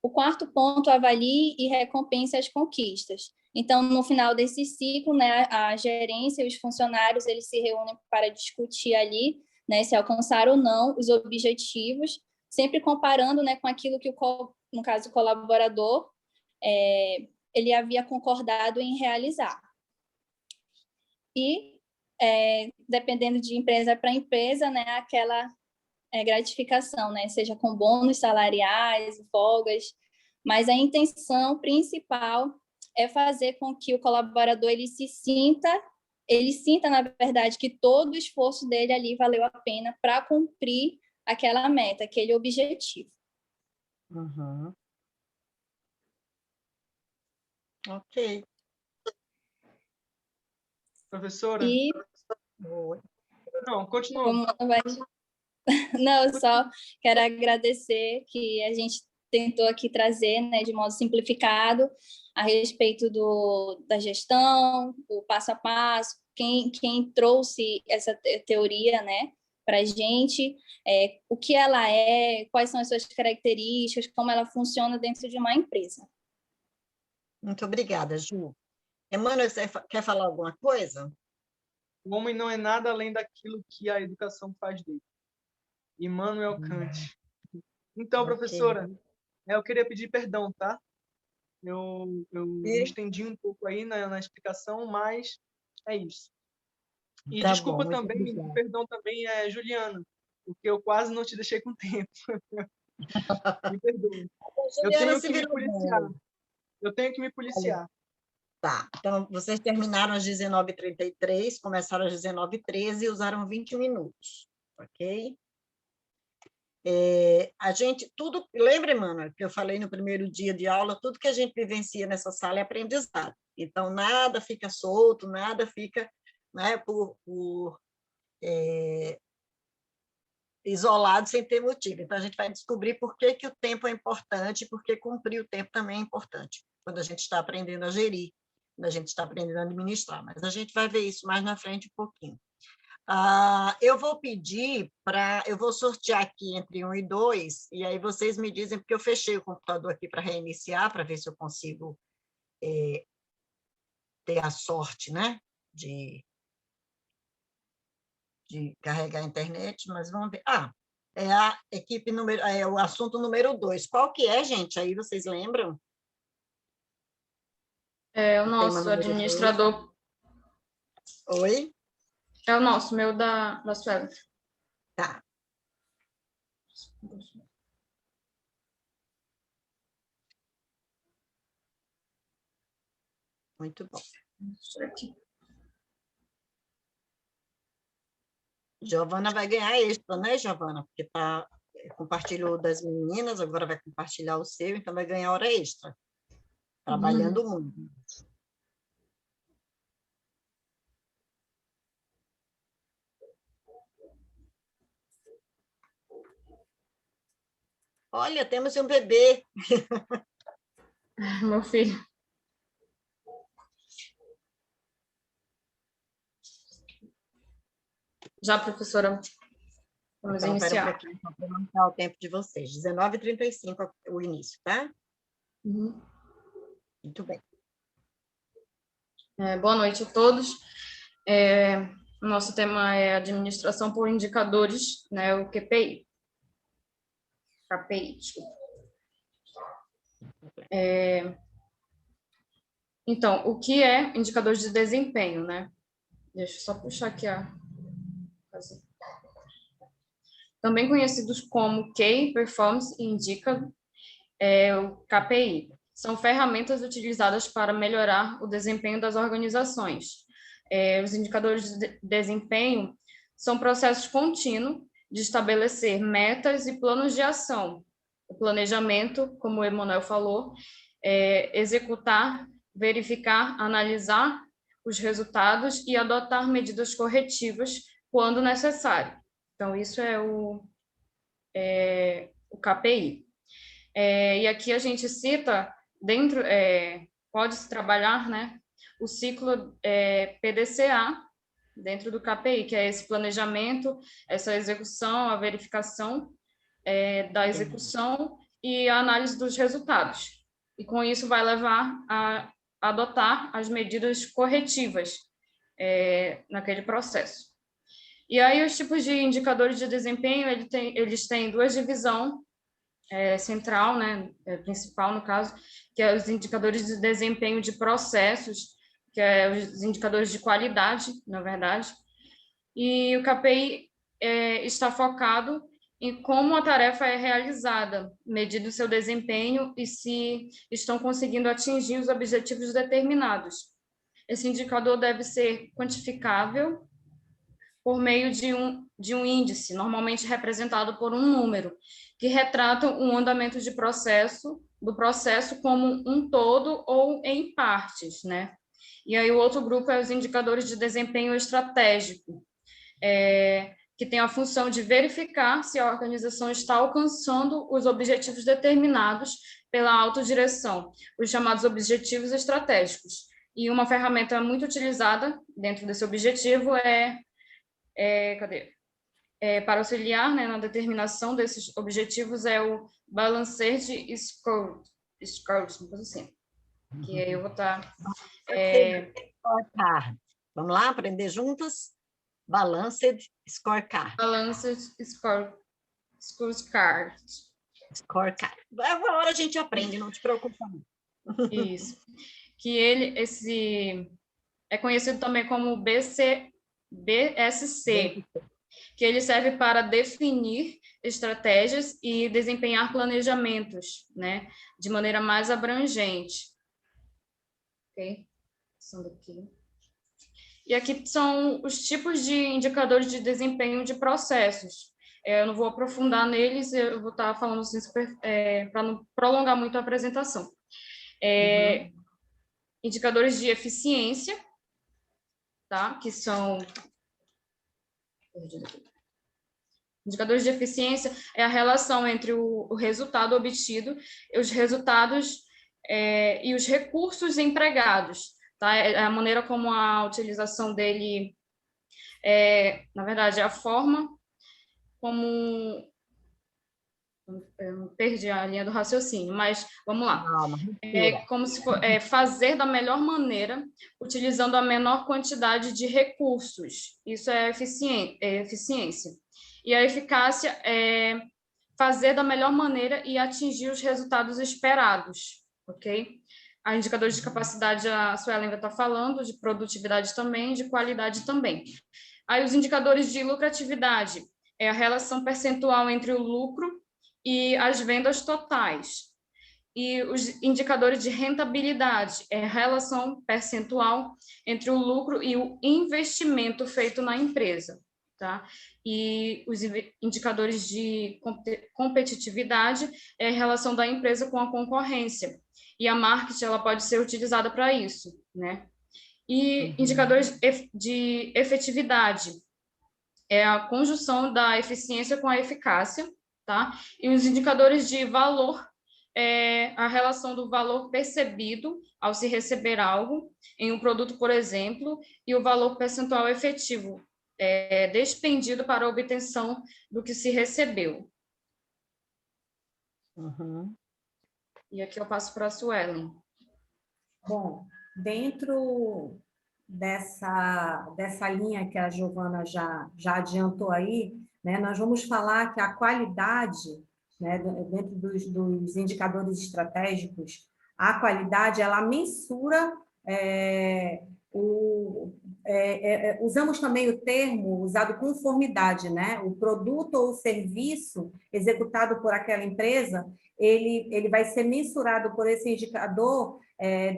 O quarto ponto, avalie e recompense as conquistas. Então, no final desse ciclo, né, a gerência e os funcionários eles se reúnem para discutir ali, né, se alcançar ou não os objetivos, sempre comparando, né, com aquilo que, no caso, o colaborador ele havia concordado em realizar. E, dependendo de empresa para empresa, né, aquela gratificação, né, seja com bônus salariais, folgas, mas a intenção principal é fazer com que o colaborador ele sinta, na verdade, que todo o esforço dele ali valeu a pena para cumprir aquela meta, aquele objetivo. Ok. Professora? E... Não, continua. Não, eu só quero agradecer que a gente tentou aqui trazer, né, de modo simplificado a respeito da gestão, o passo a passo, quem trouxe essa teoria, né, para a gente, o que ela é, quais são as suas características, como ela funciona dentro de uma empresa. Muito obrigada, Ju. Emmanuel, você quer falar alguma coisa? O homem não é nada além daquilo que a educação faz dele. Immanuel Kant. Então, professora, eu queria pedir perdão, tá? Eu me estendi um pouco aí na explicação, mas é isso. E Tá desculpa bom, também, perdão também, Juliana, porque eu quase não te deixei com tempo. Me perdoe. A Eu Juliana tenho se que me virou policiar. bem. Eu tenho que me policiar. Tá, então vocês terminaram às 19h33, começaram às 19h13 e usaram 21 minutos, ok? A gente, tudo, lembra, Emmanuel, que eu falei no primeiro dia de aula, tudo que a gente vivencia nessa sala é aprendizado. Então, nada fica solto, nada fica, né, isolado sem ter motivo. Então, a gente vai descobrir por que que o tempo é importante, porque cumprir o tempo também é importante, quando a gente está aprendendo a gerir, quando a gente está aprendendo a administrar. Mas a gente vai ver isso mais na frente um pouquinho. Eu vou pedir para... Eu vou sortear aqui entre 1 e 2, e aí vocês me dizem, porque eu fechei o computador aqui para reiniciar, para ver se eu consigo ter a sorte, né, de carregar a internet, mas vamos ver. É a equipe número... É o assunto número 2. Qual que é, gente? Aí vocês lembram? É o Tema nosso número 2. administrador. Oi? É o nosso, meu da Sueli. Tá. Muito bom. Aqui. Giovana vai ganhar extra, né, Giovana? Porque compartilhou das meninas, agora vai compartilhar o seu, então vai ganhar hora extra. Trabalhando muito. Olha, temos um bebê. Meu filho. Já, professora, vamos Então, espera um iniciar. pouquinho para marcar o tempo de vocês. 19h35 o início, tá? Muito bem. Boa noite a todos. O nosso tema é administração por indicadores, né, o QPI. KPI, desculpa. Então, o que é indicadores de desempenho, né? Deixa eu só puxar aqui também conhecidos como Key Performance Indicator, o KPI. São ferramentas utilizadas para melhorar o desempenho das organizações. Os indicadores de desempenho são processos contínuos de estabelecer metas e planos de ação. O planejamento, como o Emanuel falou, executar, verificar, analisar os resultados e adotar medidas corretivas quando necessário. Então, isso é o KPI. E aqui a gente cita, pode-se trabalhar, né, o ciclo PDCA dentro do KPI, que é esse planejamento, essa execução, a verificação da execução e a análise dos resultados. E com isso vai levar a adotar as medidas corretivas naquele processo. E aí os tipos de indicadores de desempenho, eles têm duas divisões, central, né, principal no caso, que é os indicadores de desempenho de processos, que é os indicadores de qualidade, na verdade, e o KPI está focado em como a tarefa é realizada, medindo o seu desempenho e se estão conseguindo atingir os objetivos determinados. Esse indicador deve ser quantificável por meio de um índice, normalmente representado por um número, que retrata um andamento do processo como um todo ou em partes, né? E aí o outro grupo é os indicadores de desempenho estratégico, que tem a função de verificar se a organização está alcançando os objetivos determinados pela autodireção, os chamados objetivos estratégicos. E uma ferramenta muito utilizada dentro desse objetivo para auxiliar, né, na determinação desses objetivos é o Balanced Scorecard, assim, que aí eu vou estar... Vamos lá, aprender juntas? Balanced Scorecard. Balanced Scorecard. Scorecard. Uma hora a gente aprende, não te preocupa. Isso. Que esse é conhecido também como BSC, que ele serve para definir estratégias e desempenhar planejamentos, né, de maneira mais abrangente. Ok? Passando aqui. E aqui são os tipos de indicadores de desempenho de processos. Eu não vou aprofundar neles, eu vou estar falando assim, para não prolongar muito a apresentação. Indicadores de eficiência, tá? Que são... Indicadores de eficiência é a relação entre o resultado obtido e os resultados e os recursos empregados, tá? É a maneira como a utilização dele na verdade, é a forma como... Eu perdi a linha do raciocínio, mas vamos lá. É como se for, fazer da melhor maneira, utilizando a menor quantidade de recursos. Isso é eficiência. E a eficácia é fazer da melhor maneira e atingir os resultados esperados, ok? A indicadores de capacidade, a Suelen vai estar falando, de produtividade também, de qualidade também. Aí os indicadores de lucratividade é a relação percentual entre o lucro e as vendas totais. E os indicadores de rentabilidade é a relação percentual entre o lucro e o investimento feito na empresa, tá? E os indicadores de competitividade é a relação da empresa com a concorrência. E a marketing, ela pode ser utilizada para isso, né? E indicadores de efetividade é a conjunção da eficiência com a eficácia, tá? E os indicadores de valor é a relação do valor percebido ao se receber algo em um produto, por exemplo, e o valor percentual efetivo despendido para a obtenção do que se recebeu. E aqui eu passo para a Suelen. Bom, dentro dessa linha que a Giovana já adiantou aí, né, nós vamos falar que a qualidade, né, dentro dos indicadores estratégicos, a qualidade, ela mensura usamos também o termo usado conformidade, né? O produto ou o serviço executado por aquela empresa, ele vai ser mensurado por esse indicador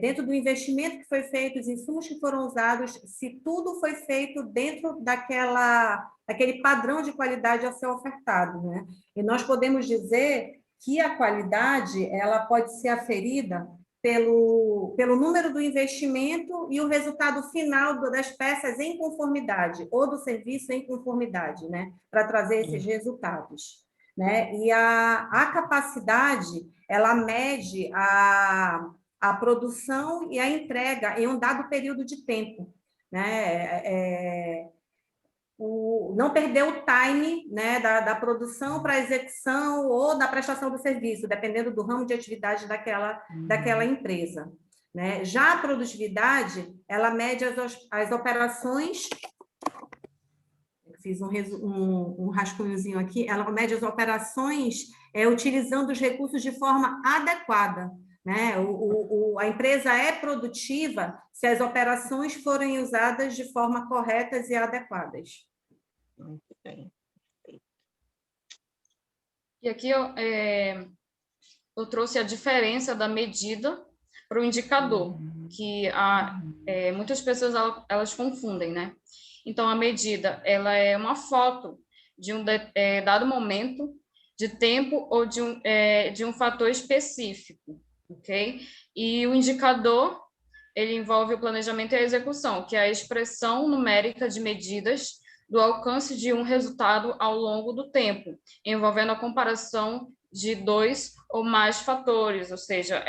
dentro do investimento que foi feito, os insumos que foram usados, se tudo foi feito dentro daquele padrão de qualidade a ser ofertado, né? E nós podemos dizer que a qualidade, ela pode ser aferida pelo número do investimento e o resultado final das peças em conformidade, ou do serviço em conformidade, né? Para trazer esses resultados, né? E a capacidade, ela mede a produção e a entrega em um dado período de tempo, né? Não perder o time, né, da produção para a execução ou da prestação do serviço, dependendo do ramo de atividade daquela empresa, né? Já a produtividade, ela mede as operações... Fiz um rascunhozinho aqui, ela mede as operações utilizando os recursos de forma adequada, né? A empresa é produtiva se as operações forem usadas de forma corretas e adequadas. Muito bem. E aqui eu trouxe a diferença da medida para o indicador, que muitas pessoas elas confundem, né? Então, a medida, ela é uma foto de um dado momento de tempo ou de um fator específico, ok? E o indicador, ele envolve o planejamento e a execução, que é a expressão numérica de medidas do alcance de um resultado ao longo do tempo, envolvendo a comparação de 2 ou mais fatores, ou seja,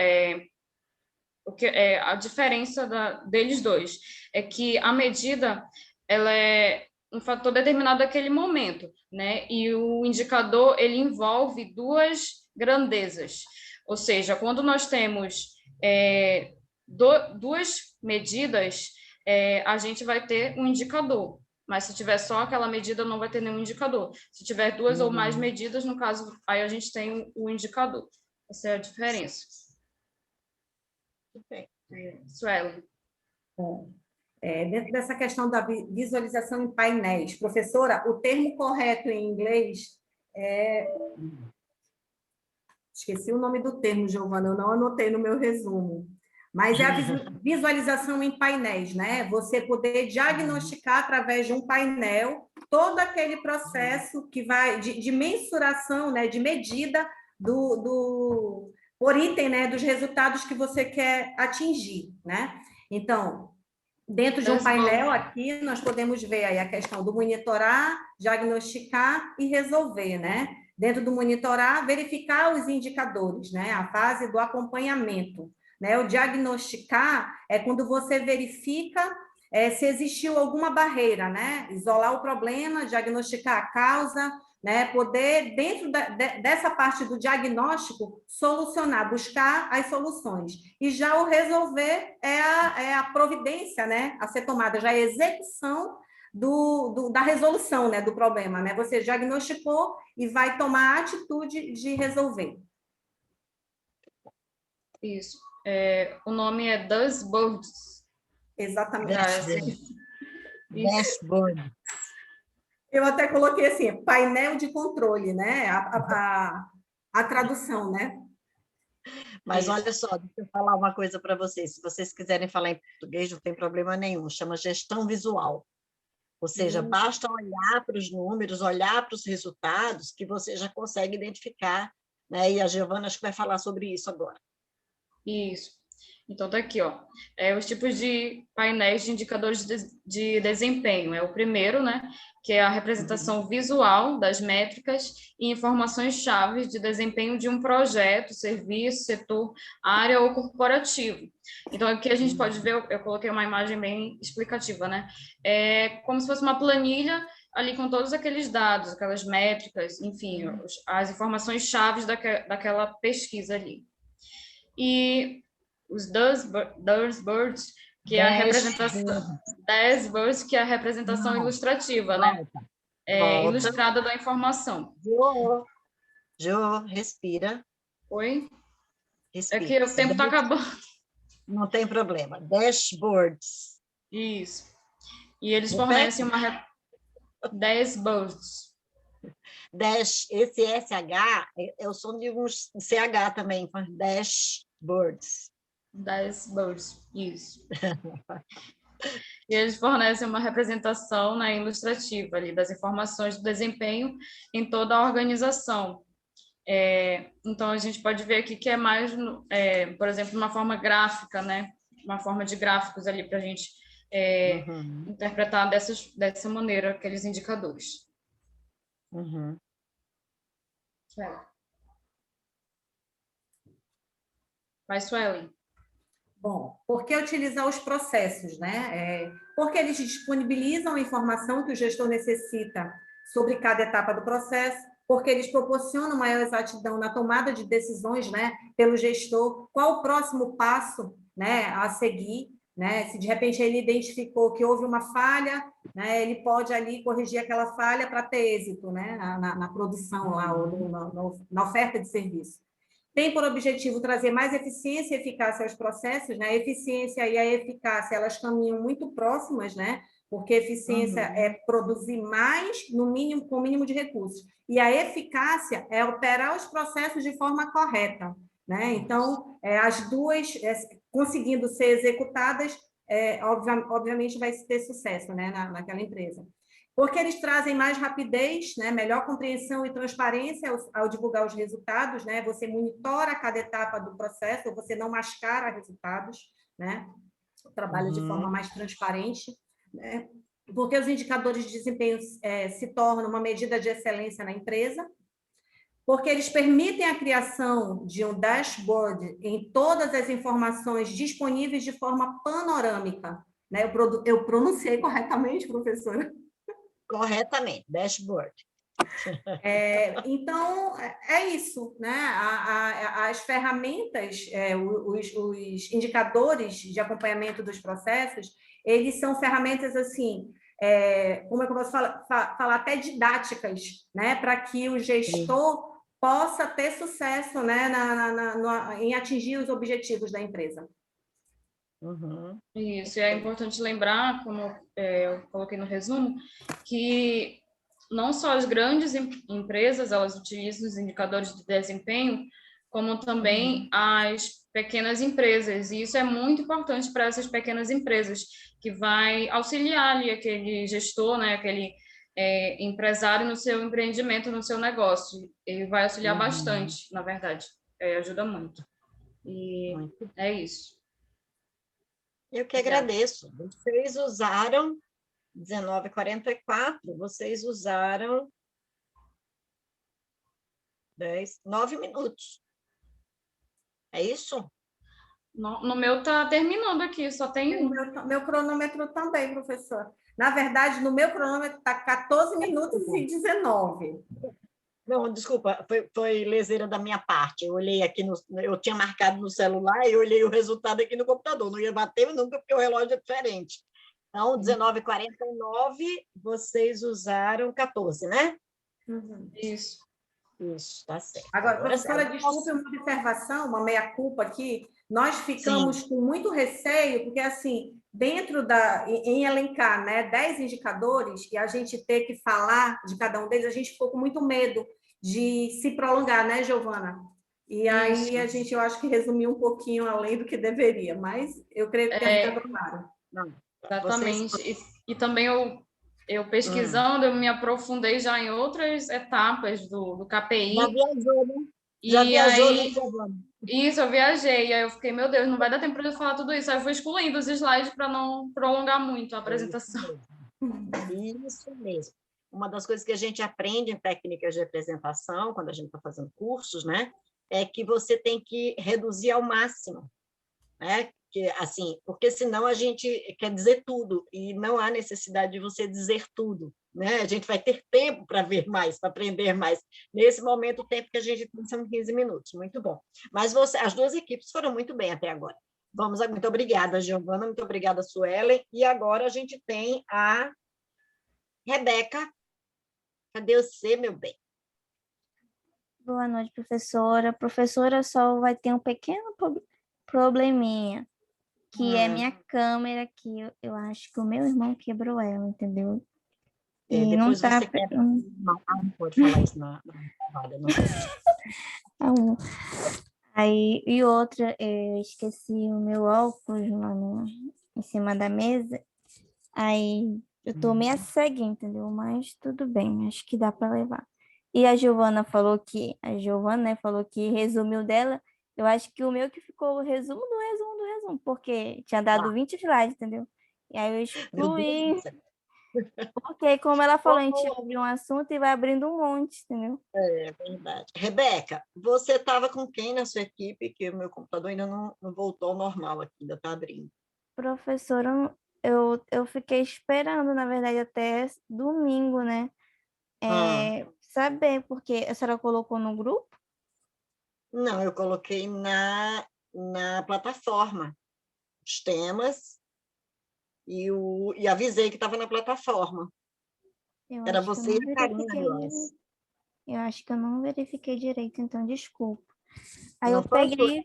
a diferença deles dois é que a medida ela é um fator determinado daquele momento, né? E o indicador ele envolve duas grandezas, ou seja, quando nós temos duas medidas, a gente vai ter um indicador. Mas se tiver só aquela medida, não vai ter nenhum indicador. Se tiver duas ou mais medidas, no caso, aí a gente tem o indicador. Essa é a diferença. Muito bem. Suelen. Bom, Dentro dessa questão da visualização em painéis, professora, o termo correto em inglês é... Esqueci o nome do termo, Giovana, eu não anotei no meu resumo. Mas é a visualização em painéis, né? Você poder diagnosticar através de um painel todo aquele processo que vai de mensuração, né? De medida por item, né? Dos resultados que você quer atingir, né? Então, dentro de um painel aqui, nós podemos ver aí a questão do monitorar, diagnosticar e resolver, né? Dentro do monitorar, verificar os indicadores, né? A fase do acompanhamento, né? O diagnosticar é quando você verifica se existiu alguma barreira, né? Isolar o problema, diagnosticar a causa, né? Poder, dentro dessa parte do diagnóstico, solucionar, buscar as soluções. E já o resolver é a providência, né? A ser tomada, já a execução da resolução, né? Do problema, né? Você diagnosticou e vai tomar a atitude de resolver. Isso. O nome é Dashboards. Exatamente. Dashboard. Eu até coloquei assim, painel de controle, né? A tradução, né? Mas olha só, deixa eu falar uma coisa para vocês. Se vocês quiserem falar em português, não tem problema nenhum. Chama gestão visual. Ou seja, basta olhar para os números, olhar para os resultados, que você já consegue identificar, né? E a Giovana acho que vai falar sobre isso agora. Isso. Então, tá aqui, ó. Os tipos de painéis de indicadores de desempenho. É o primeiro, né? Que é a representação visual das métricas e informações-chave de desempenho de um projeto, serviço, setor, área ou corporativo. Então, aqui a gente pode ver, eu coloquei uma imagem bem explicativa, né? É como se fosse uma planilha ali com todos aqueles dados, aquelas métricas, enfim, as informações-chave daquela pesquisa ali. E os dashboards, que é a representação, dashboards, que é a representação ilustrativa, né? Ilustrada da informação. Jo, respira. Oi? Respira. É que o tempo está acabando. Não tem problema. Dashboards. Isso. E eles fornecem uma... Dashboards. Esse SH é o som de um CH também. Dashboards. Dashboards, isso. E eles fornecem uma representação, né, ilustrativa ali, das informações do desempenho em toda a organização. Então, a gente pode ver aqui que é mais, por exemplo, uma forma gráfica, né? Uma forma de gráficos ali para a gente interpretar dessa maneira aqueles indicadores. Vai, Suelen. Bom, por que utilizar os processos, né? Porque eles disponibilizam a informação que o gestor necessita sobre cada etapa do processo, porque eles proporcionam maior exatidão na tomada de decisões, né, pelo gestor, qual o próximo passo, né, a seguir, né? Se de repente ele identificou que houve uma falha, né, ele pode ali corrigir aquela falha para ter êxito, né, na produção lá, ou na oferta de serviço. Tem por objetivo trazer mais eficiência e eficácia aos processos, né? A eficiência e a eficácia, elas caminham muito próximas, né? Porque a eficiência é produzir mais no mínimo, com o mínimo de recursos. E a eficácia é operar os processos de forma correta, né? Então, as duas conseguindo ser executadas, obviamente vai ter sucesso, né, naquela empresa. Porque eles trazem mais rapidez, né, melhor compreensão e transparência ao divulgar os resultados, né? Você monitora cada etapa do processo, você não mascara resultados, né? Trabalha de forma mais transparente, né? Porque os indicadores de desempenho se tornam uma medida de excelência na empresa, porque eles permitem a criação de um dashboard em todas as informações disponíveis de forma panorâmica, né? Eu pronunciei corretamente, professora? Corretamente, dashboard. Então, é isso, né? As ferramentas, os indicadores de acompanhamento dos processos, eles são ferramentas, assim, como é que eu posso falar até didáticas, né? Para que o gestor possa ter sucesso, né? Em atingir os objetivos da empresa. Uhum. Isso, e é importante lembrar, como eu coloquei no resumo, que não só as grandes empresas, elas utilizam os indicadores de desempenho, como também as pequenas empresas, e isso é muito importante para essas pequenas empresas, que vai auxiliar ali aquele gestor, né, aquele empresário no seu empreendimento, no seu negócio, ele vai auxiliar bastante, na verdade, ajuda muito. E Muito. é isso. Eu que Obrigada. agradeço. Vocês usaram 19h44, vocês usaram 9 minutos. É isso? No meu tá terminando aqui, só tem um. Meu cronômetro também, professor. Na verdade, no meu cronômetro está 14 minutos e 19. Não, desculpa, foi leseira da minha parte. Eu olhei aqui, eu tinha marcado no celular e olhei o resultado aqui no computador. Não ia bater nunca, porque o relógio é diferente. Então, 19h49, vocês usaram 14, né? Isso. Isso, tá certo. Agora, Agora professora, sim. desculpe uma observação, uma meia-culpa aqui. Nós ficamos com muito receio, porque, assim, em elencar, né, 10 indicadores, e a gente ter que falar de cada um deles, a gente ficou com muito medo de se prolongar, né, Giovana? E aí eu acho que resumiu um pouquinho além do que deveria, mas eu creio que tenha ficado claro. Não, Exatamente. E também eu pesquisando, eu me aprofundei já em outras etapas do KPI. Já viajou, né? Já viajou, aí, né, Giovana? Isso, eu viajei. Aí eu fiquei, meu Deus, não vai dar tempo de eu falar tudo isso. Aí eu fui excluindo os slides para não prolongar muito a apresentação. Isso mesmo. Uma das coisas que a gente aprende em técnicas de apresentação, quando a gente está fazendo cursos, né, é que você tem que reduzir ao máximo, né? Que, assim, porque senão a gente quer dizer tudo e não há necessidade de você dizer tudo, né? A gente vai ter tempo para ver mais, para aprender mais. Nesse momento, o tempo que a gente tem são 15 minutos, muito bom. Mas as duas equipes foram muito bem até agora. Muito obrigada, Giovana, muito obrigada, Suelen. E agora a gente tem a Rebeca. Cadê você, meu bem? Boa noite, professora. Professora, só vai ter um pequeno probleminha, que é minha câmera, que eu acho que o meu irmão quebrou ela, entendeu? E não Depois tá... você quer... Não pode falar isso na chamada, não pode. Aí, e outra, eu esqueci o meu óculos lá em cima da mesa. Aí eu tô meio ceguinha, entendeu? Mas tudo bem, acho que dá para levar. E a Giovana, né, falou que resumiu dela. Eu acho que o meu que ficou o resumo do resumo do resumo, porque tinha dado 20 slides, entendeu? E aí eu Meu Deus excluí, do céu. porque como ela falou, a gente abre um assunto e vai abrindo um monte, entendeu? É verdade. Rebeca, você estava com quem na sua equipe? Que o meu computador ainda não voltou ao normal aqui, ainda está abrindo. Professora, eu fiquei esperando, na verdade, até domingo, né? Saber, porque a senhora colocou no grupo? Não, eu coloquei na plataforma os temas e avisei que estava na plataforma. Eu Era acho que eu você e não a Karina, verifiquei aliás. Eu acho que eu não verifiquei direito, então desculpa. Aí Não eu foi peguei e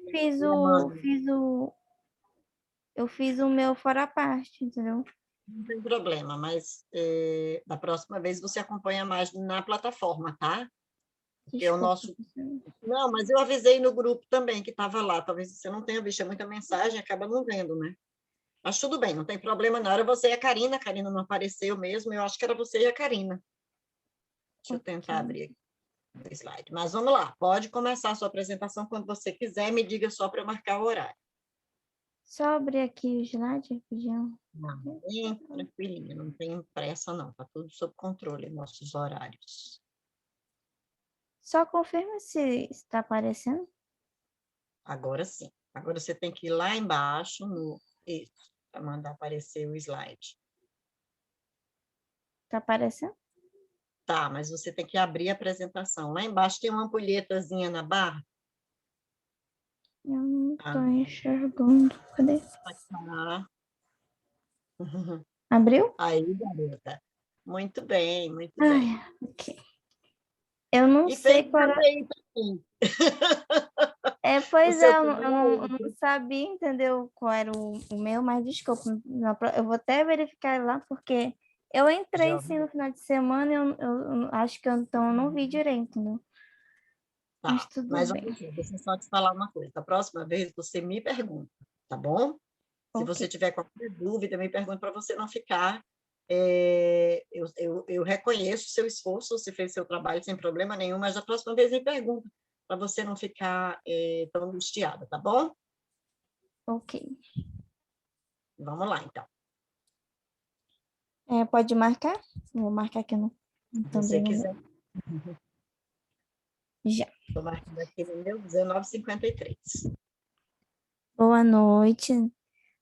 eu fiz o meu fora a parte, entendeu? Não tem problema, mas da próxima vez você acompanha mais na plataforma, tá? Porque o Desculpa. nosso... Não, mas eu avisei no grupo também que estava lá. Talvez você não tenha visto, é muita mensagem, acaba não vendo, né? Mas tudo bem, não tem problema, não. Era você e a Karina não apareceu mesmo, eu acho que era você e a Karina. Deixa eu tentar abrir aqui o slide. Mas vamos lá, pode começar a sua apresentação quando você quiser, me diga só para eu marcar o horário. Só abrir aqui o slide, rapidinho. Não, bem tranquilinho, não tem pressa, não. Está tudo sob controle, nossos horários. Só confirma se está aparecendo. Agora sim. Agora você tem que ir lá embaixo para mandar aparecer o slide. Está aparecendo? Tá, mas você tem que abrir a apresentação. Lá embaixo tem uma ampulhetazinha na barra. Eu não estou enxergando. Cadê? Tá. Abriu? Aí, garota. Muito bem, muito bem. Ok. Eu não E sei fez qual era... também para mim. Pois seu é, eu também é eu não outro. sabia, entendeu, qual era o meu, mas desculpa, eu vou até verificar lá, porque eu entrei Já. sim no final de semana e eu acho que então eu não vi direito, né? Mas Tá, tudo mas olha bem. só, deixa eu só te falar uma coisa. Da próxima vez você me pergunta, tá bom? Se Ok, você tiver qualquer dúvida, me pergunte para você não ficar. Eu reconheço o seu esforço, você fez seu trabalho sem problema nenhum, mas da próxima vez me pergunta, para você não ficar tão angustiada, tá bom? ok. Vamos lá, então. Pode marcar? Vou marcar aqui no Se você também quiser, já. estou marcando aqui no meu 19:53. Boa noite.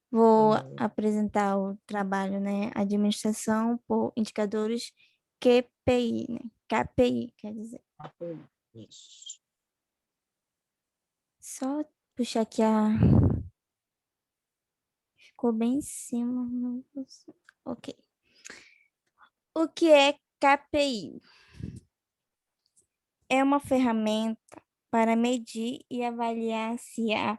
Vou Vamos apresentar o trabalho, né? Administração por indicadores QPI, né? KPI, quer dizer. lá por isso. Só puxar aqui ficou bem em cima. Ok. O que é KPI? É uma ferramenta para medir e avaliar se a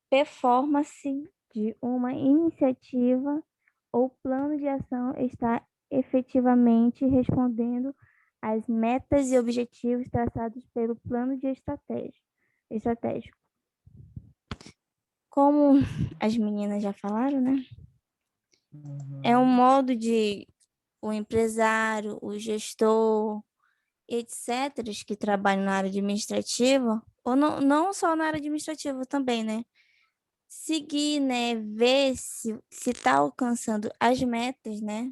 performance de uma iniciativa ou plano de ação está efetivamente respondendo às metas e objetivos traçados pelo plano de estratégico. Como as meninas já falaram, né? É um modo de o empresário, o gestor, etc., que trabalham na área administrativa, ou não só na área administrativa também, né? Seguir, né? Ver se está alcançando as metas, né?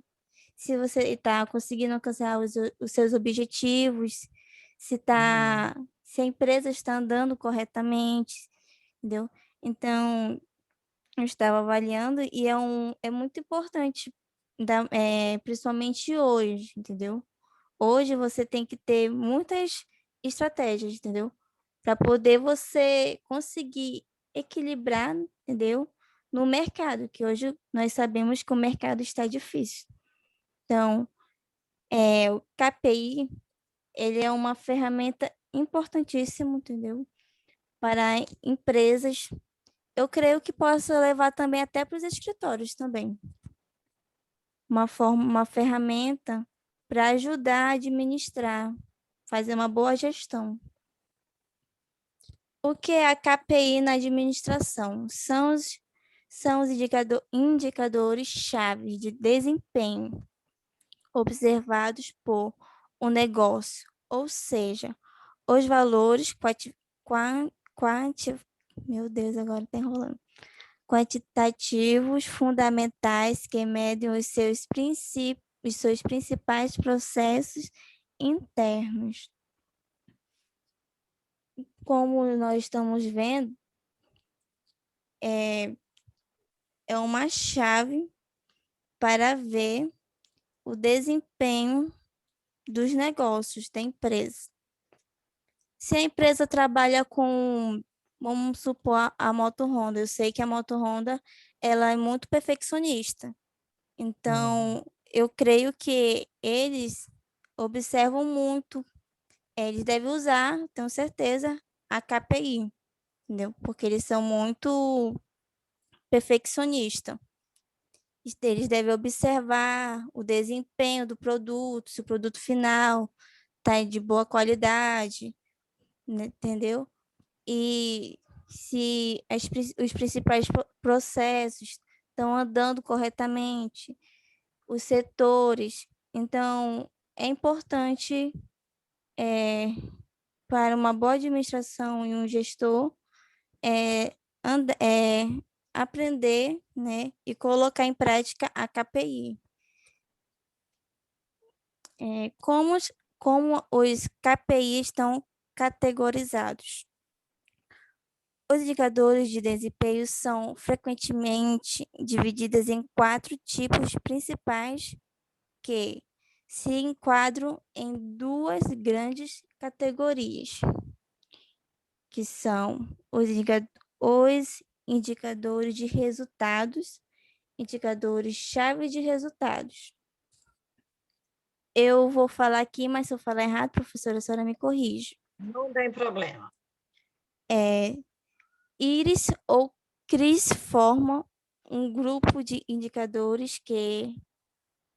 Se você está conseguindo alcançar os seus objetivos, se a empresa está andando corretamente, entendeu? Então, eu estava avaliando e é muito importante, principalmente hoje, entendeu? Hoje você tem que ter muitas estratégias, entendeu? Para poder você conseguir equilibrar, entendeu? No mercado, que hoje nós sabemos que o mercado está difícil. Então, o KPI, ele é uma ferramenta importantíssima, entendeu? Para empresas. Eu creio que possa levar também até para os escritórios também. Uma ferramenta para ajudar a administrar, fazer uma boa gestão. O que é a KPI na administração? São os indicadores-chave de desempenho observados por um negócio, ou seja, os valores meu Deus, agora está enrolando. Quantitativos fundamentais que medem os seus principais processos internos. Como nós estamos vendo, é uma chave para ver o desempenho dos negócios da empresa. Se a empresa trabalha com, vamos supor, a Moto Honda, eu sei que a Moto Honda ela é muito perfeccionista. Então, eu creio que eles observam muito, eles devem usar, tenho certeza, a KPI, entendeu? Porque eles são muito perfeccionistas. Eles devem observar o desempenho do produto, se o produto final está de boa qualidade, né, entendeu? E se os principais processos estão andando corretamente, os setores. Então, é importante para uma boa administração e um gestor é, é aprender, né, e colocar em prática a KPI. Como os KPI estão categorizados? Os indicadores de desempenho são frequentemente divididos em 4 tipos principais que se enquadram em 2 grandes categorias, que são os indicadores de resultados, indicadores-chave de resultados. Eu vou falar aqui, mas se eu falar errado, professora, a senhora me corrige. Não tem problema. Iris ou CRIS formam um grupo de indicadores que...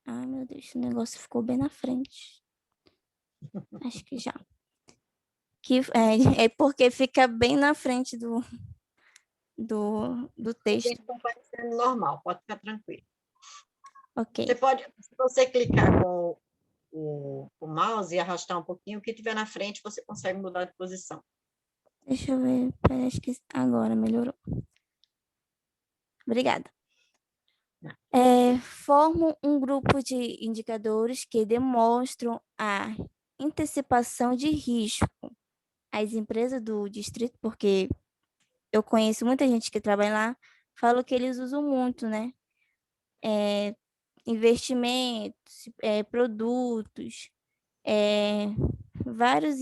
Ai, meu Deus, o negócio ficou bem na frente. Acho que já. É porque fica bem na frente do texto. Está parecendo normal, pode ficar tranquilo. Ok. Você pode, se você clicar com o mouse e arrastar um pouquinho, o que tiver na frente, você consegue mudar de posição. Deixa eu ver. Parece que agora melhorou. Obrigada. Formam um grupo de indicadores que demonstram a antecipação de risco. As empresas do distrito, porque eu conheço muita gente que trabalha lá, falam que eles usam muito, né? Investimentos, produtos, vários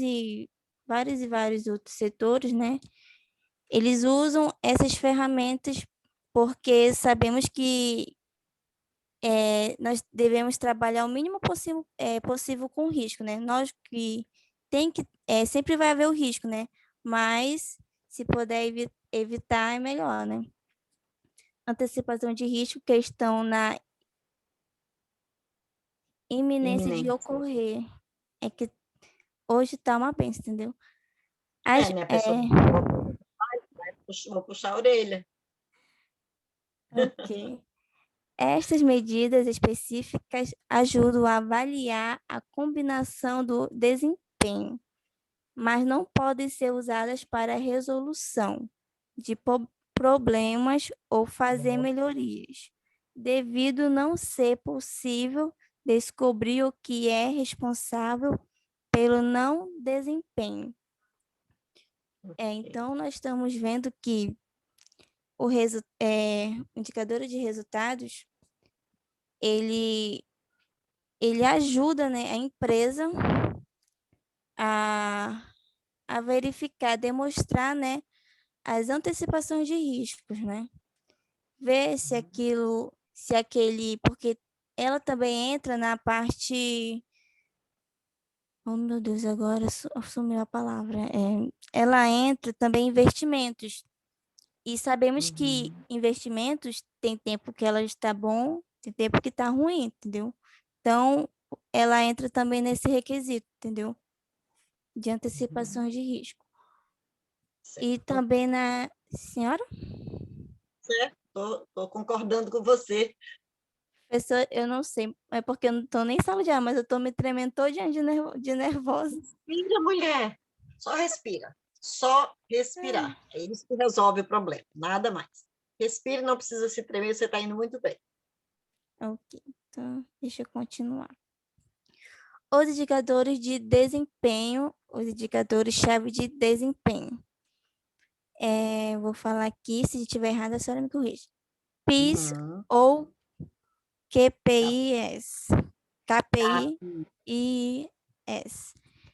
outros setores, né? Eles usam essas ferramentas porque sabemos que nós devemos trabalhar o mínimo possível com risco, né? Nós que sempre vai haver o risco, né? Mas se puder evitar, é melhor, né? Antecipação de risco que estão na iminência de Iminente. ocorrer. É que hoje tá uma benção, entendeu? As, Né? A pessoa vou puxar a orelha. ok. Estas medidas específicas ajudam a avaliar a combinação do desempenho, mas não podem ser usadas para a resolução de problemas ou fazer melhorias, devido não ser possível descobrir o que é responsável pelo não desempenho. Então, nós estamos vendo que o indicador de resultados, ele ajuda, né, a empresa a, a verificar, demonstrar, né, as antecipações de riscos, né? Ver se aquele, porque ela também entra na parte, oh meu Deus, agora sumiu a palavra. Ela entra também em investimentos. E sabemos que investimentos tem tempo que ela está bom, tem tempo que está ruim, entendeu? Então, ela entra também nesse requisito, entendeu? De antecipações de risco. E Certo. também na... Senhora? Certo, estou concordando com você. Professor, eu não sei, é porque eu não estou nem em sala de aula, mas eu estou me tremendo todinha de nervosa. Respira, mulher. Só respira. Só respirar. É isso que resolve o problema, nada mais. Respire, não precisa se tremer, você está indo muito bem. Ok, então deixa eu continuar. Os indicadores de desempenho, os indicadores-chave de desempenho. Vou falar aqui, se estiver errado, a senhora me corrige. PIS ou QPIs. KPIs.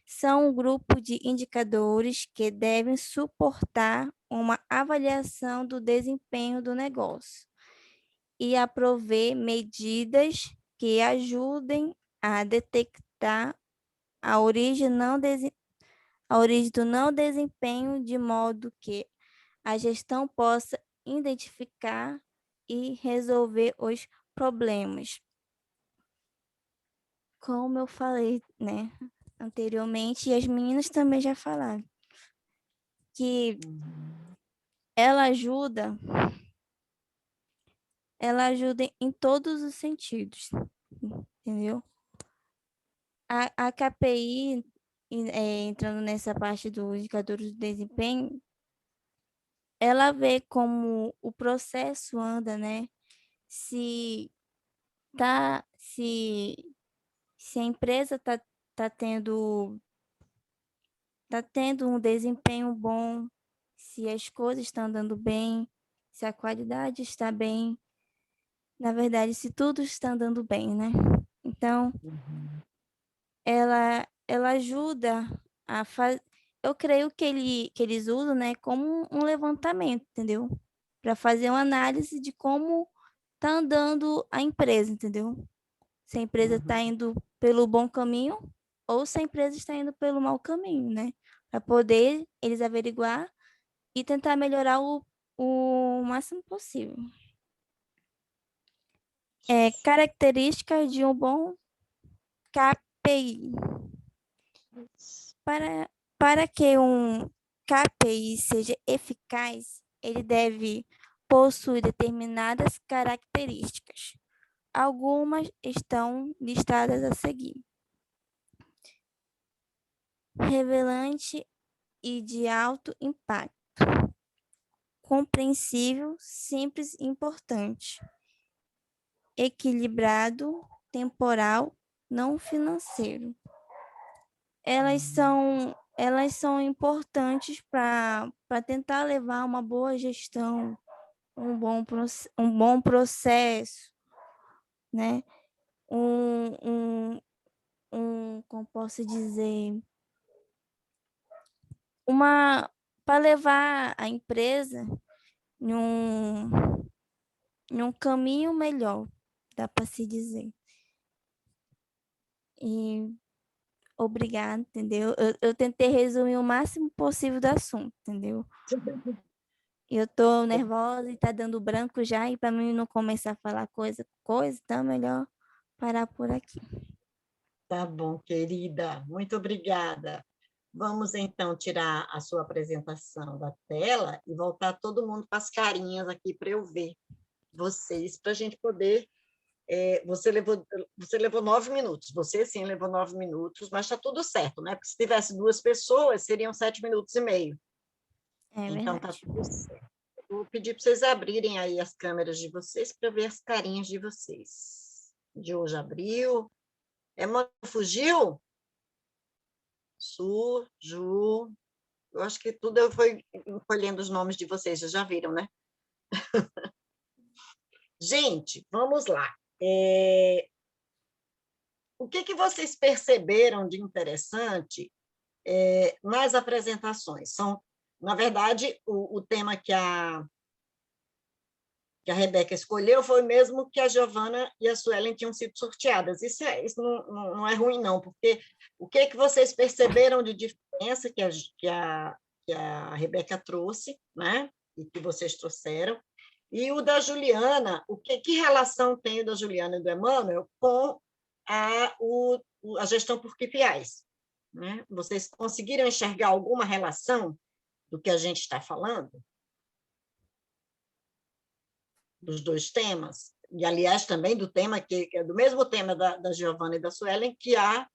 São um grupo de indicadores que devem suportar uma avaliação do desempenho do negócio e a prover medidas que ajudem a detectar a origem do não desempenho, de modo que a gestão possa identificar e resolver os problemas. Como eu falei, né, anteriormente, e as meninas também já falaram, que ela ajuda em todos os sentidos, entendeu? A KPI, entrando nessa parte do indicador de desempenho, ela vê como o processo anda, né? Se tá, se a empresa tá tendo um desempenho bom, se as coisas estão andando bem, se a qualidade está bem, na verdade, se tudo está andando bem, né? Então, ela ajuda a fazer. Eu creio que eles usam, né, como um levantamento, entendeu? Para fazer uma análise de como está andando a empresa, entendeu? Se a empresa está indo pelo bom caminho ou se a empresa está indo pelo mau caminho, né? Para poder eles averiguar e tentar melhorar o máximo possível. Características de um bom KPI. Para que um KPI seja eficaz, ele deve possuir determinadas características. Algumas estão listadas a seguir. Relevante e de alto impacto. Compreensível, simples e importante. Equilibrado, temporal, não financeiro. Elas são importantes para tentar levar uma boa gestão, um bom processo, né? Como posso dizer, para levar a empresa em um caminho melhor, dá para se dizer. E obrigada, entendeu? Eu tentei resumir o máximo possível do assunto, entendeu? Eu tô nervosa e tá dando branco já, e para mim não começar a falar coisa, então é melhor parar por aqui. Tá bom, querida. Muito obrigada. Vamos, então, tirar a sua apresentação da tela e voltar todo mundo com as carinhas aqui para eu ver vocês, para a gente poder... você levou 9 minutos. Você, sim, levou 9 minutos, mas está tudo certo, né? Porque se tivesse 2 pessoas, seriam 7 minutos e meio. Então, está tudo certo. Eu vou pedir para vocês abrirem aí as câmeras de vocês para ver as carinhas de vocês. De hoje abriu. Emma fugiu? Ju. Eu acho que tudo eu fui colhendo os nomes de vocês, vocês já viram, né? Gente, vamos lá. O que vocês perceberam de interessante nas apresentações? Na verdade, o tema que a Rebeca escolheu foi o mesmo que a Giovana e a Suelen tinham sido sorteadas. Isso não é ruim, não, porque o que vocês perceberam de diferença que a Rebeca trouxe, né? E que vocês trouxeram, e o da Juliana, que relação tem o da Juliana e do Emmanuel com a gestão por KPIs? Né? Vocês conseguiram enxergar alguma relação do que a gente está falando? Dos dois temas? E, aliás, também do tema que é do mesmo tema da Giovana e da Suelen, que a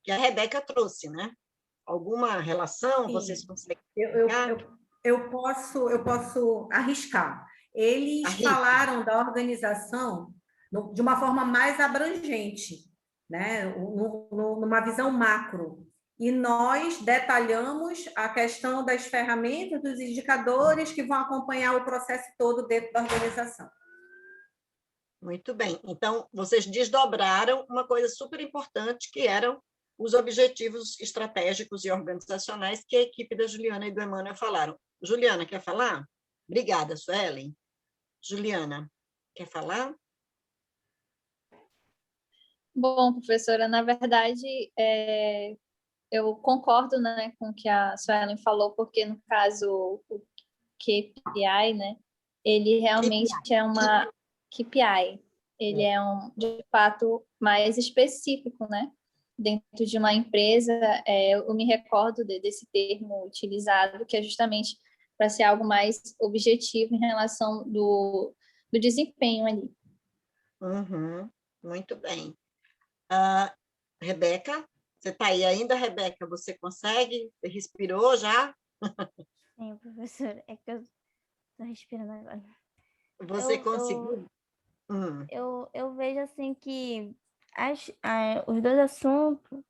Rebeca trouxe, né? Alguma relação? Sim. Vocês conseguem? Eu posso arriscar. Eles falaram da organização de uma forma mais abrangente, né? Numa visão macro. E nós detalhamos a questão das ferramentas, dos indicadores que vão acompanhar o processo todo dentro da organização. Muito bem. Então, vocês desdobraram uma coisa super importante, que eram os objetivos estratégicos e organizacionais que a equipe da Juliana e do Emmanuel falaram. Juliana, quer falar? Obrigada, Suelen. Juliana, quer falar? Bom, professora, na verdade, eu concordo, né, com o que a Suelen falou, porque, no caso, o KPI, né, ele realmente é uma KPI, ele é de fato, mais específico, né, dentro de uma empresa. Eu me recordo desse termo utilizado, que é justamente para ser algo mais objetivo em relação do desempenho ali. Uhum, muito bem. Rebeca, você está aí ainda, Rebeca? Você consegue? Você respirou já? Sim, professora, é que eu estou respirando agora. Você conseguiu? Eu vejo assim que os dois assuntos,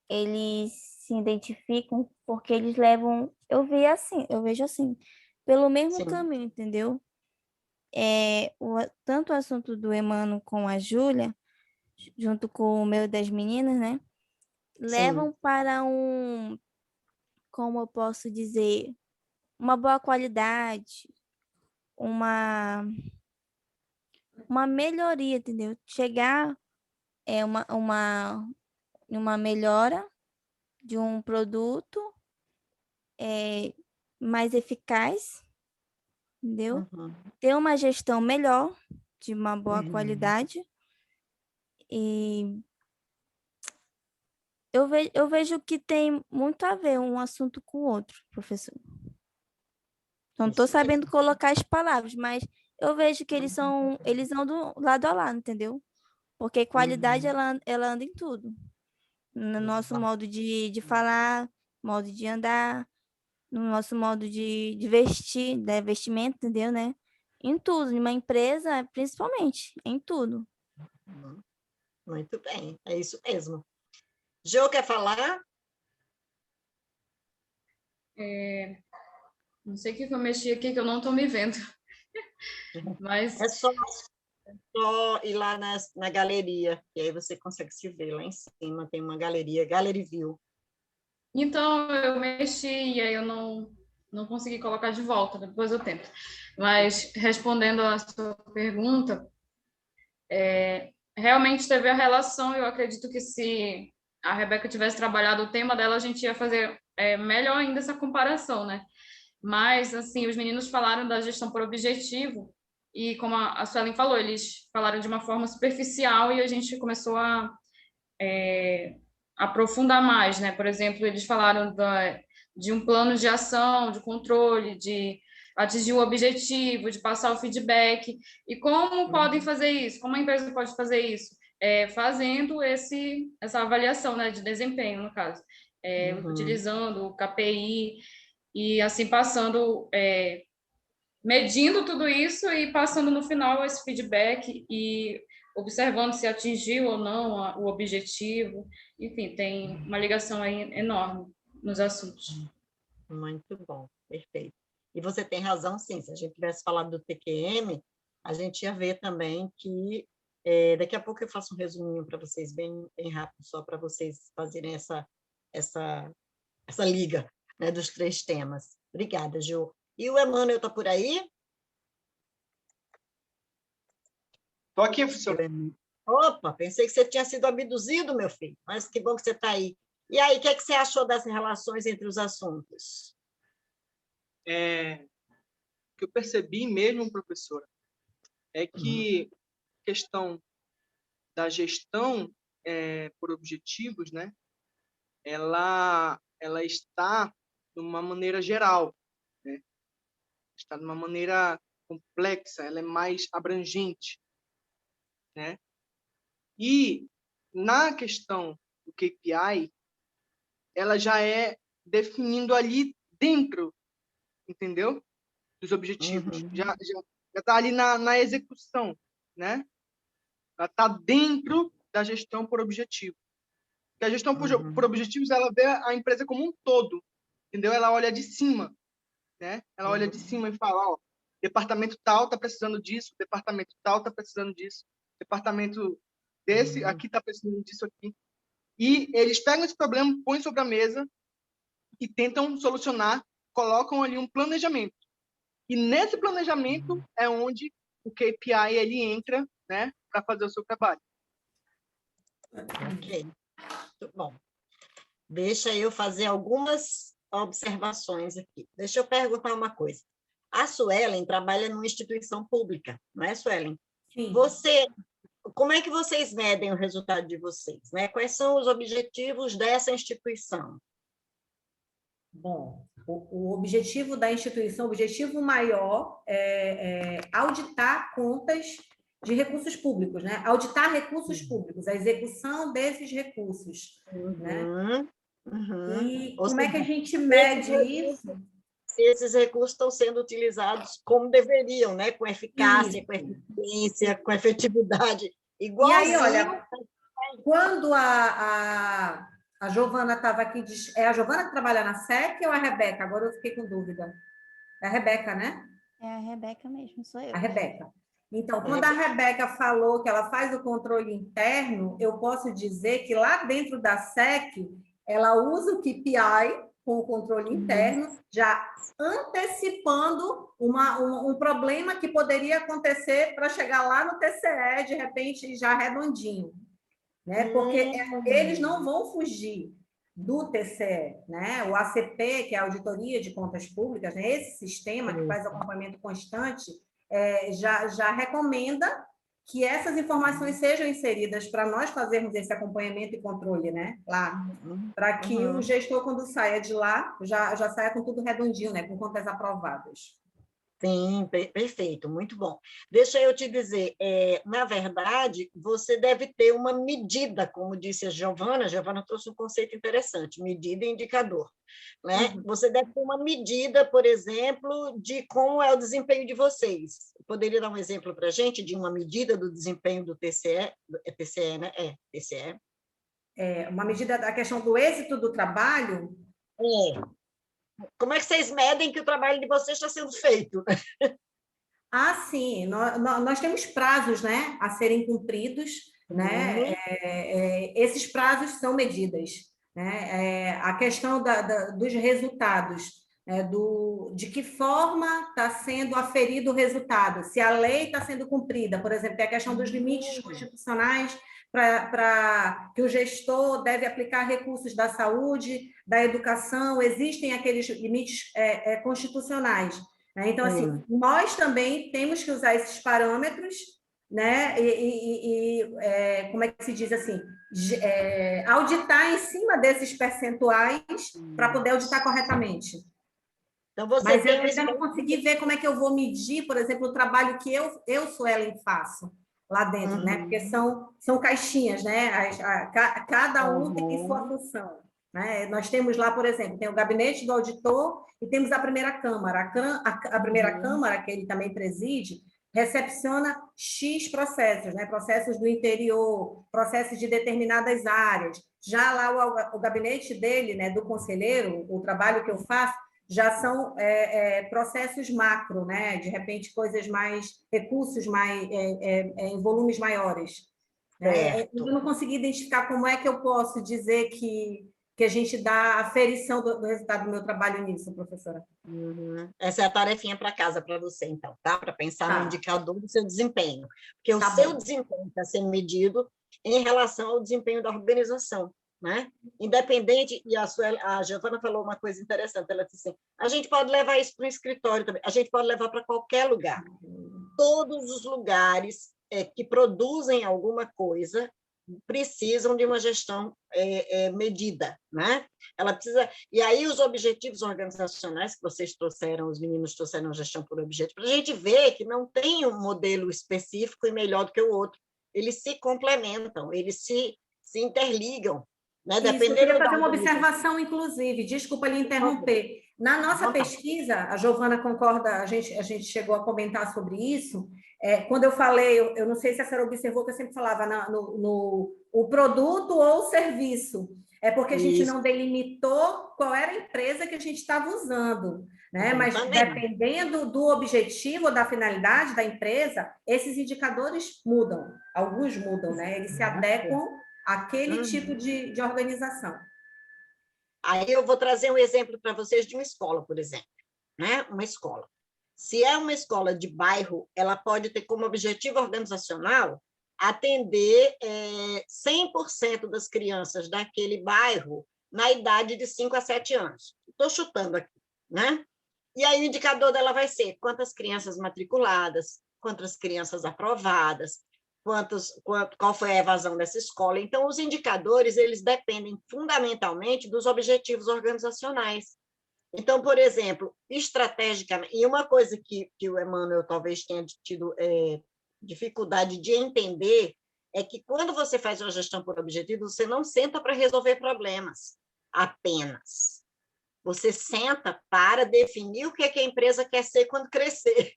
eles se identificam porque eles levam, eu vejo assim, pelo mesmo caminho, entendeu? Tanto o assunto do Emmanuel com a Júlia, junto com o meu das meninas, né? Levam para como eu posso dizer, uma boa qualidade, uma melhoria, entendeu? Chegar uma melhora de um produto mais eficaz, entendeu? Uhum. Ter uma gestão melhor, de uma boa Uhum. qualidade. E eu vejo que tem muito a ver um assunto com o outro, professor. Não estou Isso mesmo. sabendo colocar as palavras, mas eu vejo que eles andam lado a lado, entendeu? Porque qualidade, Uhum. ela anda em tudo. No nosso Exato. modo de falar, modo de andar, no nosso modo de vestir, né? Vestimento, entendeu, né? Em tudo, em uma empresa, principalmente, em tudo. Uhum. Muito bem, é isso mesmo. Jô, quer falar? Não sei o que eu mexi aqui, que eu não estou me vendo. Mas, É só ir lá na galeria, e aí você consegue se ver lá em cima, tem uma galeria, Gallery View. então, eu mexi e aí eu não consegui colocar de volta, depois eu tento. Mas, respondendo a sua pergunta, realmente teve a relação, eu acredito que se a Rebeca tivesse trabalhado o tema dela, a gente ia fazer melhor ainda essa comparação, né? Mas, assim, os meninos falaram da gestão por objetivo, e como a Suelen falou, eles falaram de uma forma superficial e a gente começou a aprofundar mais, né? Por exemplo, eles falaram de um plano de ação, de controle, de atingir o objetivo, de passar o feedback. E como podem fazer isso? Como a empresa pode fazer isso? Fazendo essa avaliação, né, de desempenho, no caso. Uhum. Utilizando o KPI e, assim, passando... medindo tudo isso e passando no final esse feedback e observando se atingiu ou não o objetivo. Enfim, tem uma ligação aí enorme nos assuntos. Muito bom, perfeito. E você tem razão, sim. Se a gente tivesse falado do TQM, a gente ia ver também que daqui a pouco eu faço um resuminho para vocês, bem rápido, só para vocês fazerem essa, essa liga, né, dos 3 temas. Obrigada, Ju. E o Emmanuel está por aí? Estou aqui, professor. Opa, pensei que você tinha sido abduzido, meu filho, mas que bom que você está aí. E aí, o que é que você achou das relações entre os assuntos? O que eu percebi mesmo, professora, é Uhum. que a questão da gestão por objetivos, né, ela está de uma maneira geral, né, está de uma maneira complexa, ela é mais abrangente, né? E na questão do KPI, ela já é definindo ali dentro, entendeu? Dos objetivos. Uhum. Já está ali na execução, né? Ela está dentro da gestão por objetivo. Porque a gestão por Uhum. objetivos, ela vê a empresa como um todo, entendeu? Ela olha de cima, né? Ela olha de cima e fala, ó, departamento tal está precisando disso, departamento tal está precisando disso, departamento desse aqui está precisando disso aqui. E eles pegam esse problema, põem sobre a mesa e tentam solucionar, colocam ali um planejamento. E nesse planejamento é onde o KPI ele entra, né, para fazer o seu trabalho. Ok, muito bom. Deixa eu fazer algumas observações aqui. Deixa eu perguntar uma coisa. A Suelen trabalha numa instituição pública, não é, Suelen? Sim. Como é que vocês medem o resultado de vocês, né? Quais são os objetivos dessa instituição? Bom, o objetivo da instituição, o objetivo maior é auditar contas de recursos públicos, né? Auditar recursos públicos, a execução desses recursos, né? E Ou como é seja, que a gente mede isso? se esses recursos estão sendo utilizados como deveriam, né? Com eficácia, com Isso. eficiência, com efetividade, E aí, igualzinho. olha, quando a Giovana estava aqui, é a Giovana que trabalha na SEC ou a Rebeca? Agora eu fiquei com dúvida. É a Rebeca, né? É a Rebeca mesmo, sou eu. A Rebeca. Então, quando a Rebeca falou que ela faz o controle interno, eu posso dizer que lá dentro da SEC, ela usa o KPI com o controle interno, já antecipando um problema que poderia acontecer para chegar lá no TCE, de repente, já redondinho. Né? Porque eles não vão fugir. do TCE, né? O ACP, que é a Auditoria de Contas Públicas, né? Esse sistema que faz acompanhamento constante, já recomenda que essas informações sejam inseridas para nós fazermos esse acompanhamento e controle, né? Lá, para que o gestor, quando saia de lá, já saia com tudo redondinho, né? Com contas aprovadas. Sim, perfeito, muito bom. Deixa eu te dizer, na verdade, você deve ter uma medida, como disse a Giovana trouxe um conceito interessante, medida e indicador, né? Você deve ter uma medida, por exemplo, de como é o desempenho de vocês. Poderia dar um exemplo para a gente de uma medida do desempenho do TCE? É TCE, né? TCE. Uma medida da questão do êxito do trabalho? Como é que vocês medem que o trabalho de vocês está sendo feito? Sim, nós temos prazos, né, a serem cumpridos, né? Esses prazos são medidas, né? A questão dos resultados, né? De que forma está sendo aferido o resultado, se a lei está sendo cumprida, por exemplo, tem a questão dos limites constitucionais para que o gestor deve aplicar recursos da saúde, da educação, existem aqueles limites constitucionais. Então, assim, nós também temos que usar esses parâmetros, né? Como é que se diz assim? Auditar em cima desses percentuais para poder auditar corretamente. Então, você Mas tem eu ainda não consegui ver como é que eu vou medir, por exemplo, o trabalho que eu Suelen, faço lá dentro, né? Porque são caixinhas, né? Cada um tem sua função. Né? Nós temos lá, por exemplo, tem o gabinete do auditor e temos a primeira Câmara. A primeira Câmara, que ele também preside, recepciona X processos, né? Processos do interior, processos de determinadas áreas. Já lá o gabinete dele, né, do conselheiro, o trabalho que eu faço, já são processos macro, né? De repente, coisas mais, recursos mais, em volumes maiores. Eu não consegui identificar como é que eu posso dizer que a gente dá a aferição do resultado do meu trabalho nisso, professora. Essa é a tarefinha para casa para você, então, tá? Para pensar no indicador do seu desempenho. Porque o seu desempenho está sendo medido em relação ao desempenho da organização, né? Independente, e a Giovana falou uma coisa interessante, ela disse assim, a gente pode levar isso para o escritório também, a gente pode levar para qualquer lugar. Todos os lugares que produzem alguma coisa precisam de uma gestão medida, né? Ela precisa. E aí os objetivos organizacionais que vocês trouxeram, os meninos trouxeram gestão por objetivo, para a gente ver que não tem um modelo específico e melhor do que o outro. Eles se complementam, eles se interligam. Né? Isso, eu queria fazer uma observação, inclusive, desculpa lhe interromper. Na nossa pesquisa, a Giovana concorda, a gente chegou a comentar sobre isso, quando eu falei, eu não sei se a senhora observou que eu sempre falava o produto ou o serviço, porque a gente não delimitou qual era a empresa que a gente estava usando, né? Mas dependendo do objetivo ou da finalidade da empresa, esses indicadores mudam, alguns mudam, né? Eles se adequam àquele tipo de organização. Aí eu vou trazer um exemplo para vocês de uma escola, por exemplo, né? Uma escola. Se é uma escola de bairro, ela pode ter como objetivo organizacional atender 100% das crianças daquele bairro na idade de 5 a 7 anos. Estou chutando aqui, né? E aí o indicador dela vai ser quantas crianças matriculadas, quantas crianças aprovadas, qual foi a evasão dessa escola. Então, os indicadores, eles dependem fundamentalmente dos objetivos organizacionais. Então, por exemplo, estrategicamente, e uma coisa que o Emmanuel talvez tenha tido dificuldade de entender é que quando você faz uma gestão por objetivo, você não senta para resolver problemas apenas. Você senta para definir o que a empresa quer ser quando crescer.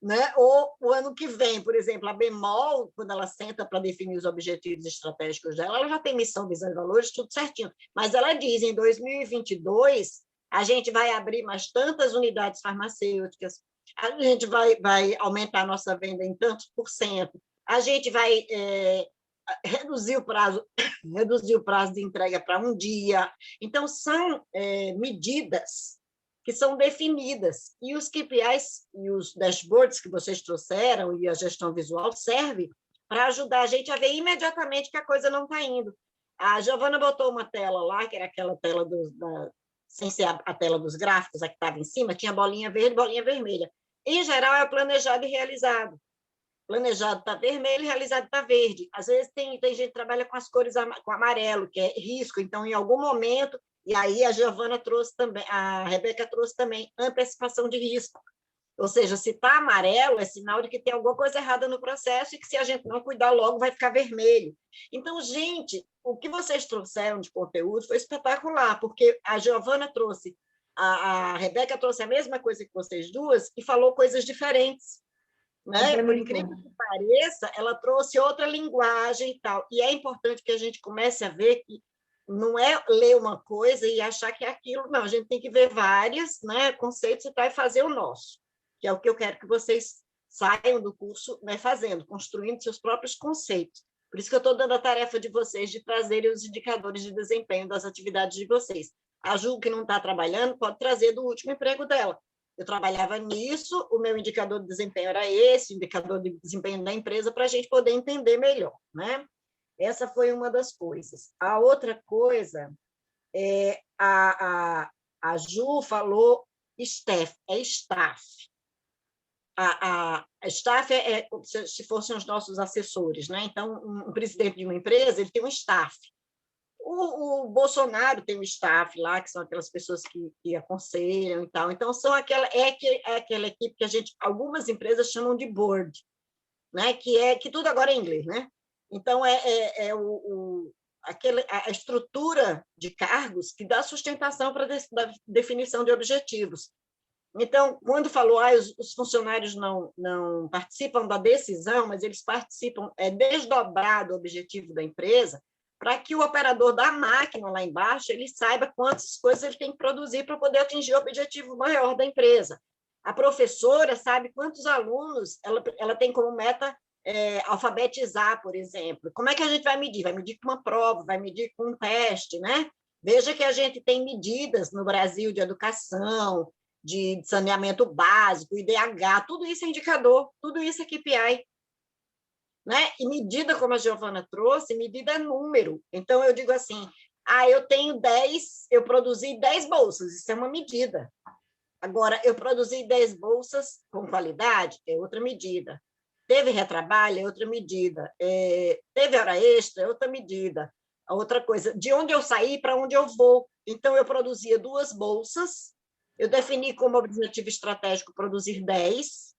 Né? Ou o ano que vem, por exemplo, a Bemol, quando ela senta para definir os objetivos estratégicos dela, ela já tem missão, visão e valores, tudo certinho. Mas ela diz, em 2022, a gente vai abrir mais tantas unidades farmacêuticas, a gente vai aumentar a nossa venda em tantos %, a gente vai reduzir o prazo de entrega para 1 dia. Então, são medidas que são definidas, e os KPIs e os dashboards que vocês trouxeram e a gestão visual serve para ajudar a gente a ver imediatamente que a coisa não está indo. A Giovana botou uma tela lá, que era aquela tela sem ser a tela dos gráficos, a que estava em cima, tinha bolinha verde, bolinha vermelha. Em geral, é planejado e realizado. Planejado está vermelho, realizado está verde. Às vezes tem gente que trabalha com as cores com amarelo, que é risco. Então, em algum momento, e aí a Giovana trouxe também, a Rebeca trouxe também antecipação de risco. Ou seja, se está amarelo, é sinal de que tem alguma coisa errada no processo e que, se a gente não cuidar logo, vai ficar vermelho. Então, gente, o que vocês trouxeram de conteúdo foi espetacular, porque a Giovana trouxe, a Rebeca trouxe a mesma coisa que vocês duas e falou coisas diferentes. Né? Por incrível que pareça, ela trouxe outra linguagem e tal. E é importante que a gente comece a ver que não é ler uma coisa e achar que é aquilo, não. A gente tem que ver vários, né, conceitos e tal, e fazer o nosso, que é o que eu quero que vocês saiam do curso, né, fazendo, construindo seus próprios conceitos. Por isso que eu estou dando a tarefa de vocês de trazerem os indicadores de desempenho das atividades de vocês. A Ju, que não está trabalhando, pode trazer do último emprego dela. Eu trabalhava nisso, o meu indicador de desempenho era esse, o indicador de desempenho da empresa, para a gente poder entender melhor, né? Essa foi uma das coisas. A outra coisa, a Ju falou staff, é staff. A staff se fossem os nossos assessores, né? Então, um presidente de uma empresa, ele tem um staff. O Bolsonaro tem um staff lá, que são aquelas pessoas que aconselham e tal. Então, aquela equipe que algumas empresas chamam de board, né? Que tudo agora é em inglês, né? Então, a estrutura de cargos que dá sustentação para a definição de objetivos. Então, quando falou, os funcionários não participam da decisão, mas eles participam, desdobrar do objetivo da empresa, para que o operador da máquina lá embaixo ele saiba quantas coisas ele tem que produzir para poder atingir o objetivo maior da empresa. A professora sabe quantos alunos ela tem como meta alfabetizar, por exemplo. Como é que a gente vai medir? Vai medir com uma prova, vai medir com um teste, né? Veja que a gente tem medidas no Brasil de educação, de saneamento básico, IDH, tudo isso é indicador, tudo isso é KPI. Né? E medida, como a Giovana trouxe, medida é número. Então, eu digo assim, eu produzi 10 bolsas, isso é uma medida. Agora, eu produzi 10 bolsas com qualidade, é outra medida. Teve retrabalho, é outra medida. Teve hora extra, é outra medida. A outra coisa, de onde eu saí para onde eu vou. Então, eu produzia 2 bolsas, eu defini como objetivo estratégico produzir 10,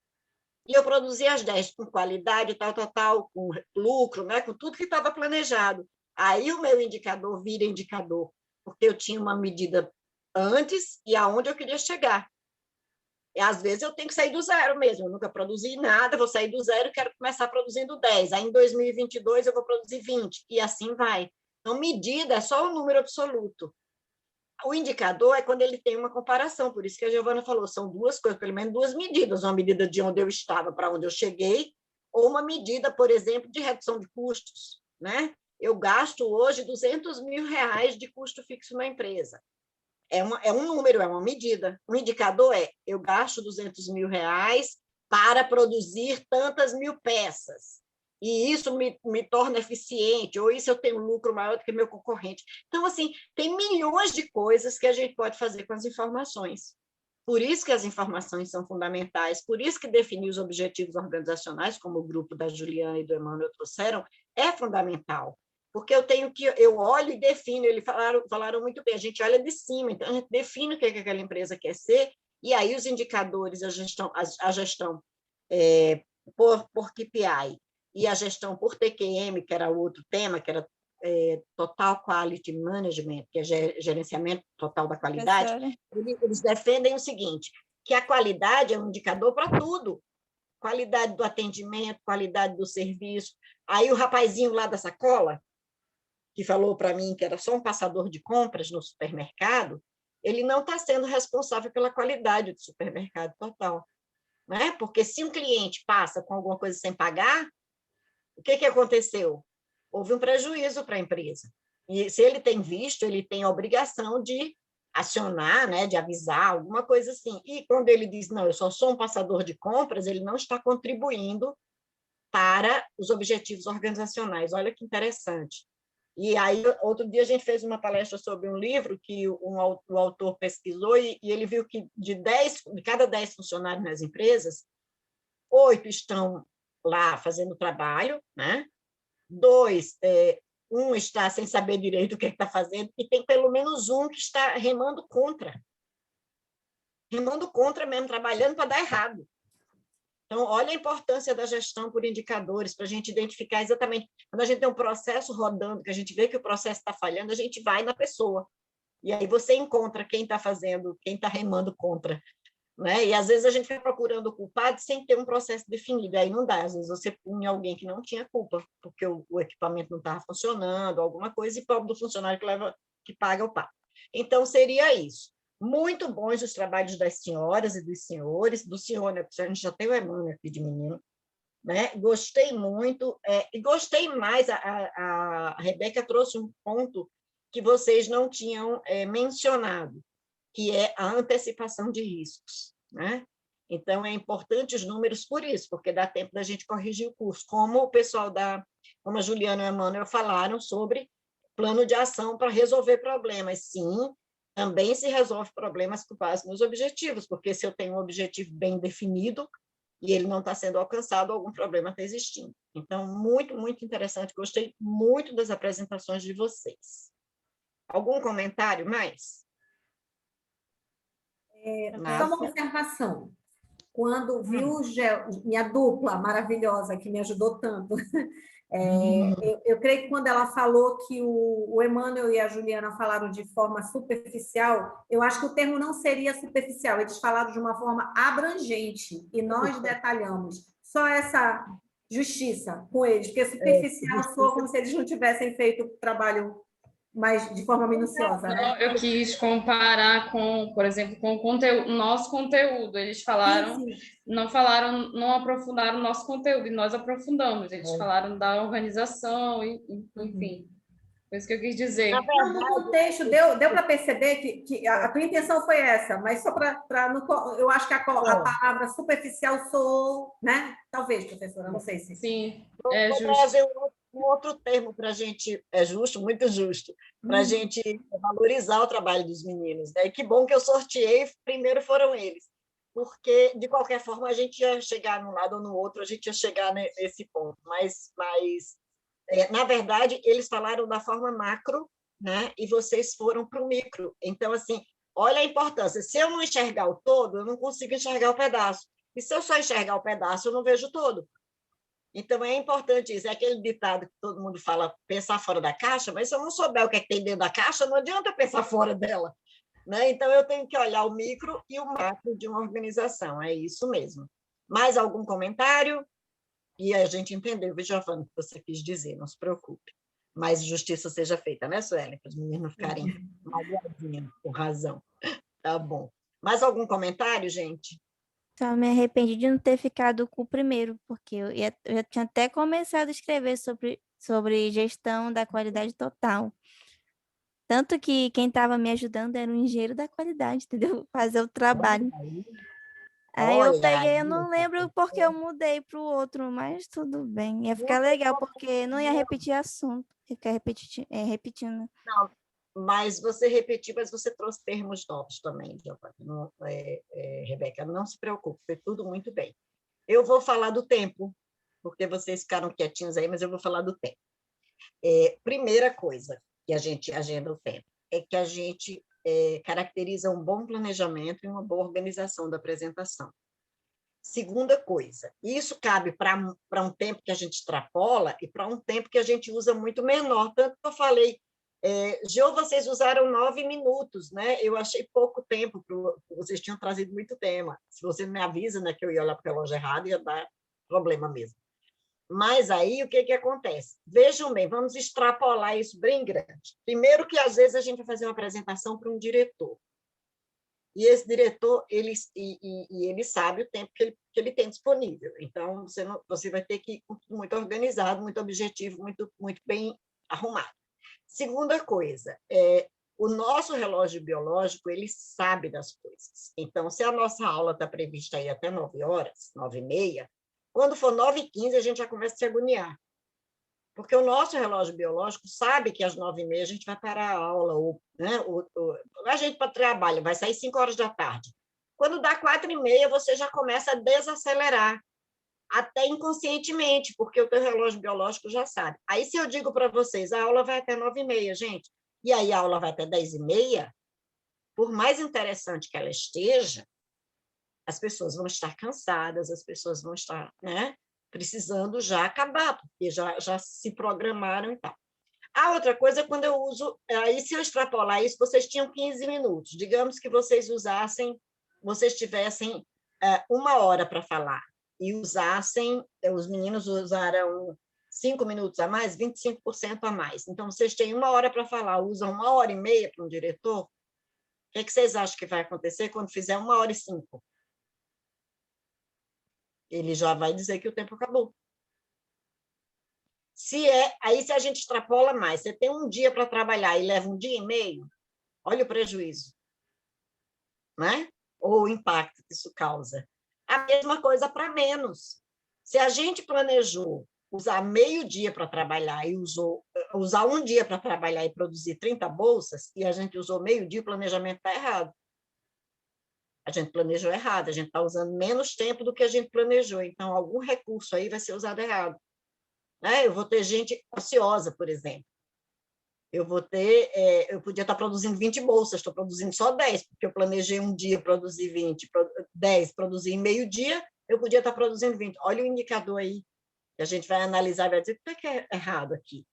e eu produzia as 10 com qualidade, tal, com lucro, né? Com tudo que estava planejado. Aí o meu indicador vira indicador, porque eu tinha uma medida antes e aonde eu queria chegar. E, às vezes, eu tenho que sair do zero mesmo, eu nunca produzi nada, vou sair do zero e quero começar produzindo 10. Aí, em 2022, eu vou produzir 20, e assim vai. Então, medida é só o número absoluto. O indicador é quando ele tem uma comparação, por isso que a Giovana falou, são 2 coisas, pelo menos 2 medidas, uma medida de onde eu estava para onde eu cheguei, ou uma medida, por exemplo, de redução de custos, né? Eu gasto hoje R$200 mil de custo fixo na empresa. É um número, é uma medida. O indicador eu gasto R$200 mil para produzir tantas mil peças. E isso me torna eficiente, ou isso eu tenho lucro maior do que meu concorrente. Então, assim, tem milhões de coisas que a gente pode fazer com as informações. Por isso que as informações são fundamentais, por isso que definir os objetivos organizacionais, como o grupo da Juliana e do Emmanuel trouxeram, é fundamental. Porque eu olho e defino, eles falaram muito bem, a gente olha de cima, então a gente define o que aquela empresa quer ser, e aí os indicadores, a gestão por KPI, e a gestão por TQM, que era outro tema, que era Total Quality Management, que é gerenciamento total da qualidade, eles defendem o seguinte, que a qualidade é um indicador para tudo, qualidade do atendimento, qualidade do serviço. Aí o rapazinho lá da sacola, que falou para mim que era só um passador de compras no supermercado, ele não está sendo responsável pela qualidade do supermercado total. Né? Porque se um cliente passa com alguma coisa sem pagar, o que aconteceu? Houve um prejuízo para a empresa. E se ele tem visto, ele tem a obrigação de acionar, né, de avisar, alguma coisa assim. E quando ele diz, não, eu só sou um passador de compras, ele não está contribuindo para os objetivos organizacionais. Olha que interessante. E aí, outro dia, a gente fez uma palestra sobre um livro que o autor pesquisou e ele viu que de cada 10 funcionários nas empresas, 8 estão lá fazendo trabalho, né? 2, um está sem saber direito o que está fazendo, e tem pelo menos um que está remando contra mesmo, trabalhando para dar errado. Então, olha a importância da gestão por indicadores, para a gente identificar exatamente. Quando a gente tem um processo rodando, que a gente vê que o processo está falhando, a gente vai na pessoa. E aí você encontra quem está fazendo, quem está remando contra. Né? E, às vezes, a gente vai procurando o culpado sem ter um processo definido. Aí não dá. Às vezes, você punha alguém que não tinha culpa, porque o equipamento não estava funcionando, alguma coisa, e pobre do funcionário que paga o pato. Então, seria isso. Muito bons os trabalhos das senhoras e dos senhores, do senhor, né? Porque a gente já tem o Emmanuel aqui de menino, né? Gostei muito, e gostei mais, a Rebeca trouxe um ponto que vocês não tinham mencionado, que é a antecipação de riscos, né? Então, é importante os números por isso, porque dá tempo da gente corrigir o curso, como o pessoal como a Juliana e o Emmanuel falaram sobre plano de ação para resolver problemas. Sim, também se resolve problemas com base nos objetivos, porque se eu tenho um objetivo bem definido e ele não está sendo alcançado, algum problema está existindo. Então, muito, muito interessante, gostei muito das apresentações de vocês. Algum comentário mais? Só uma observação. Quando viu minha dupla maravilhosa, que me ajudou tanto, eu creio que quando ela falou que o Emmanuel e a Juliana falaram de forma superficial, eu acho que o termo não seria superficial, eles falaram de uma forma abrangente, e nós detalhamos. Só essa justiça com eles, porque superficial soa como se eles não tivessem feito o trabalho mais de forma minuciosa, né? Eu quis comparar com, por exemplo, com o nosso conteúdo. Eles falaram, Sim. não aprofundaram o nosso conteúdo, e nós aprofundamos. Eles falaram da organização, enfim. Foi isso que eu quis dizer. No contexto, deu para perceber que a tua intenção foi essa, mas só para eu acho que a palavra superficial soou, né? Talvez, professora, não sei se... Sim, vou trazer um outro termo para a gente, justo, muito justo, para a gente valorizar o trabalho dos meninos. Né? E que bom que eu sorteei, primeiro foram eles, porque, de qualquer forma, a gente ia chegar num lado ou no outro, a gente ia chegar nesse ponto, mas na verdade, eles falaram da forma macro, né? E vocês foram para o micro. Então, assim, olha a importância. Se eu não enxergar o todo, eu não consigo enxergar o pedaço. E se eu só enxergar o pedaço, eu não vejo o todo. Então, é importante isso. É aquele ditado que todo mundo fala, pensar fora da caixa, mas se eu não souber o que tem dentro da caixa, não adianta pensar fora dela. Né? Então, eu tenho que olhar o micro e o macro de uma organização. É isso mesmo. Mais algum comentário? E a gente entendeu, Giovana, o que você quis dizer, não se preocupe. Mas justiça seja feita, né, Suelen? Para os meninos não ficarem magoadinhos, com razão. Tá bom. Mais algum comentário, gente? Só me arrependi de não ter ficado com o primeiro, porque eu já tinha até começado a escrever sobre gestão da qualidade total. Tanto que quem estava me ajudando era o engenheiro da qualidade, entendeu? Fazer o trabalho. Aí eu peguei, eu não lembro porque eu mudei para o outro, mas tudo bem. Ia ficar legal, porque não ia repetir assunto, ficar repetindo. Não, mas você repetiu, mas você trouxe termos novos também, Giovana. Rebeca, não se preocupe, foi tudo muito bem. Eu vou falar do tempo, porque vocês ficaram quietinhos aí, mas eu vou falar do tempo. Primeira coisa que a gente agenda o tempo é que a gente caracteriza um bom planejamento e uma boa organização da apresentação. Segunda coisa, isso cabe para um tempo que a gente extrapola e para um tempo que a gente usa muito menor. Tanto que eu falei, Geo, vocês usaram 9 minutos, né? Eu achei pouco tempo, vocês tinham trazido muito tema. Se você me avisa, né, que eu ia olhar para o relógio errado, ia dar problema mesmo. Mas aí, o que acontece? Vejam bem, vamos extrapolar isso bem grande. Primeiro que, às vezes, a gente vai fazer uma apresentação para um diretor. E esse diretor, ele sabe o tempo que ele tem disponível. Então, você vai ter que ir muito organizado, muito objetivo, muito, muito bem arrumado. Segunda coisa, o nosso relógio biológico, ele sabe das coisas. Então, se a nossa aula está prevista aí até 9 horas, 9h30, quando for 9h15, a gente já começa a se agoniar. Porque o nosso relógio biológico sabe que às 9h30 a gente vai parar a aula, ou, né, a gente para trabalho, vai sair 5 horas da tarde. Quando dá 4h30, você já começa a desacelerar, até inconscientemente, porque o teu relógio biológico já sabe. Aí, se eu digo para vocês, a aula vai até 9h30, gente, e aí a aula vai até 10h30, por mais interessante que ela esteja, as pessoas vão estar cansadas, as pessoas vão estar, né, precisando já acabar, porque já se programaram e tal. A outra coisa é quando eu uso, aí se eu extrapolar isso, vocês tinham 15 minutos, digamos que vocês tivessem 1 hora para falar, e os meninos usaram 5 minutos a mais, 25% a mais. Então, vocês têm 1 hora para falar, usam 1h30 para um diretor, o que vocês acham que vai acontecer quando fizer 1h05? Ele já vai dizer que o tempo acabou. Aí, se a gente extrapola mais, você tem um dia para trabalhar e leva 1 dia e meio, olha o prejuízo, né? Ou o impacto que isso causa. A mesma coisa para menos. Se a gente planejou usar meio-dia para trabalhar e usar 1 dia para trabalhar e produzir 30 bolsas, e a gente usou meio-dia, o planejamento está errado. A gente planejou errado, a gente está usando menos tempo do que a gente planejou, então algum recurso aí vai ser usado errado. Né? Eu vou ter gente ociosa, por exemplo. Eu podia estar produzindo 20 bolsas, estou produzindo só 10, porque eu planejei 1 dia produzir 20, 10 produzir em meio-dia, eu podia estar produzindo 20. Olha o indicador aí, que a gente vai analisar e vai dizer o que é errado aqui.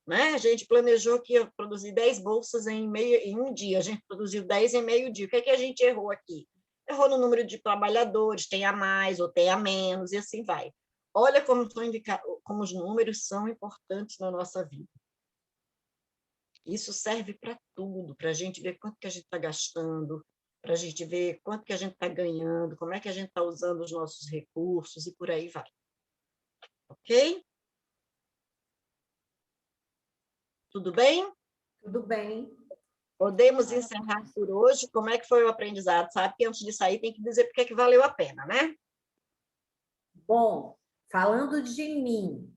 Né? A gente planejou que ia produzir 10 bolsas em 1 dia, a gente produziu 10 em meio-dia. O que é que a gente errou aqui? Errou no número de trabalhadores, tem a mais ou tem a menos, e assim vai. Olha como os números são importantes na nossa vida. Isso serve para tudo, para a gente ver quanto que a gente está gastando, para a gente ver quanto que a gente está ganhando, como é que a gente está usando os nossos recursos e por aí vai. Ok? Tudo bem? Tudo bem. Podemos encerrar por hoje. Como é que foi o aprendizado? Sabe que antes de sair tem que dizer porque é que valeu a pena, né? Bom, falando de mim,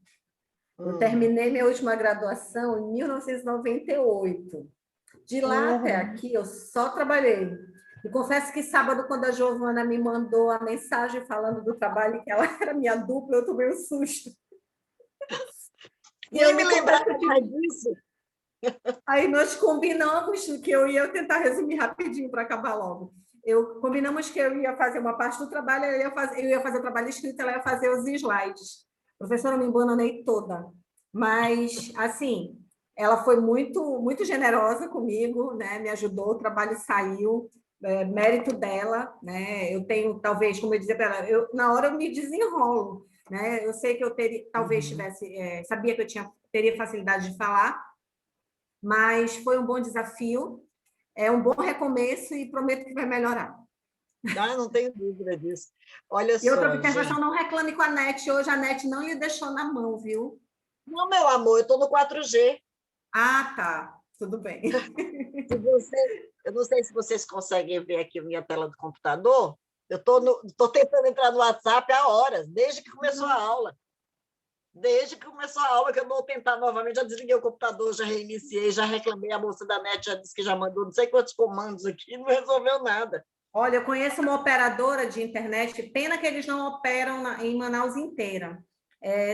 eu terminei minha última graduação em 1998. De lá até aqui, eu só trabalhei. E confesso que sábado, quando a Giovana me mandou a mensagem falando do trabalho, que ela era minha dupla, eu tomei um susto. E eu me lembrava mais disso. Aí nós combinamos que eu ia tentar resumir rapidinho para acabar logo. Combinamos que eu ia fazer uma parte do trabalho, eu ia fazer o trabalho escrito, ela ia fazer os slides. A professora, eu me embananei toda. Mas, assim, ela foi muito, muito generosa comigo, né? Me ajudou, o trabalho saiu, mérito dela, né? Eu tenho, talvez, como eu dizia para ela, na hora eu me desenrolo, né? Eu sei que eu talvez sabia que eu teria facilidade de falar, mas foi um bom desafio, é um bom recomeço e prometo que vai melhorar. Não tenho dúvida disso. Olha e outra só, observação, gente. não reclame com a NET, hoje a NET não lhe deixou na mão, viu? Não, meu amor, eu estou no 4G. Ah, tá, tudo bem. Eu não sei se vocês conseguem ver aqui a minha tela do computador, eu estou tentando entrar no WhatsApp há horas, desde que começou a aula. Desde que começou a aula, que eu vou tentar novamente, já desliguei o computador, já reiniciei, já reclamei, a moça da NET já disse que já mandou não sei quantos comandos aqui, não resolveu nada. Olha, eu conheço uma operadora de internet, pena que eles não operam em Manaus inteira,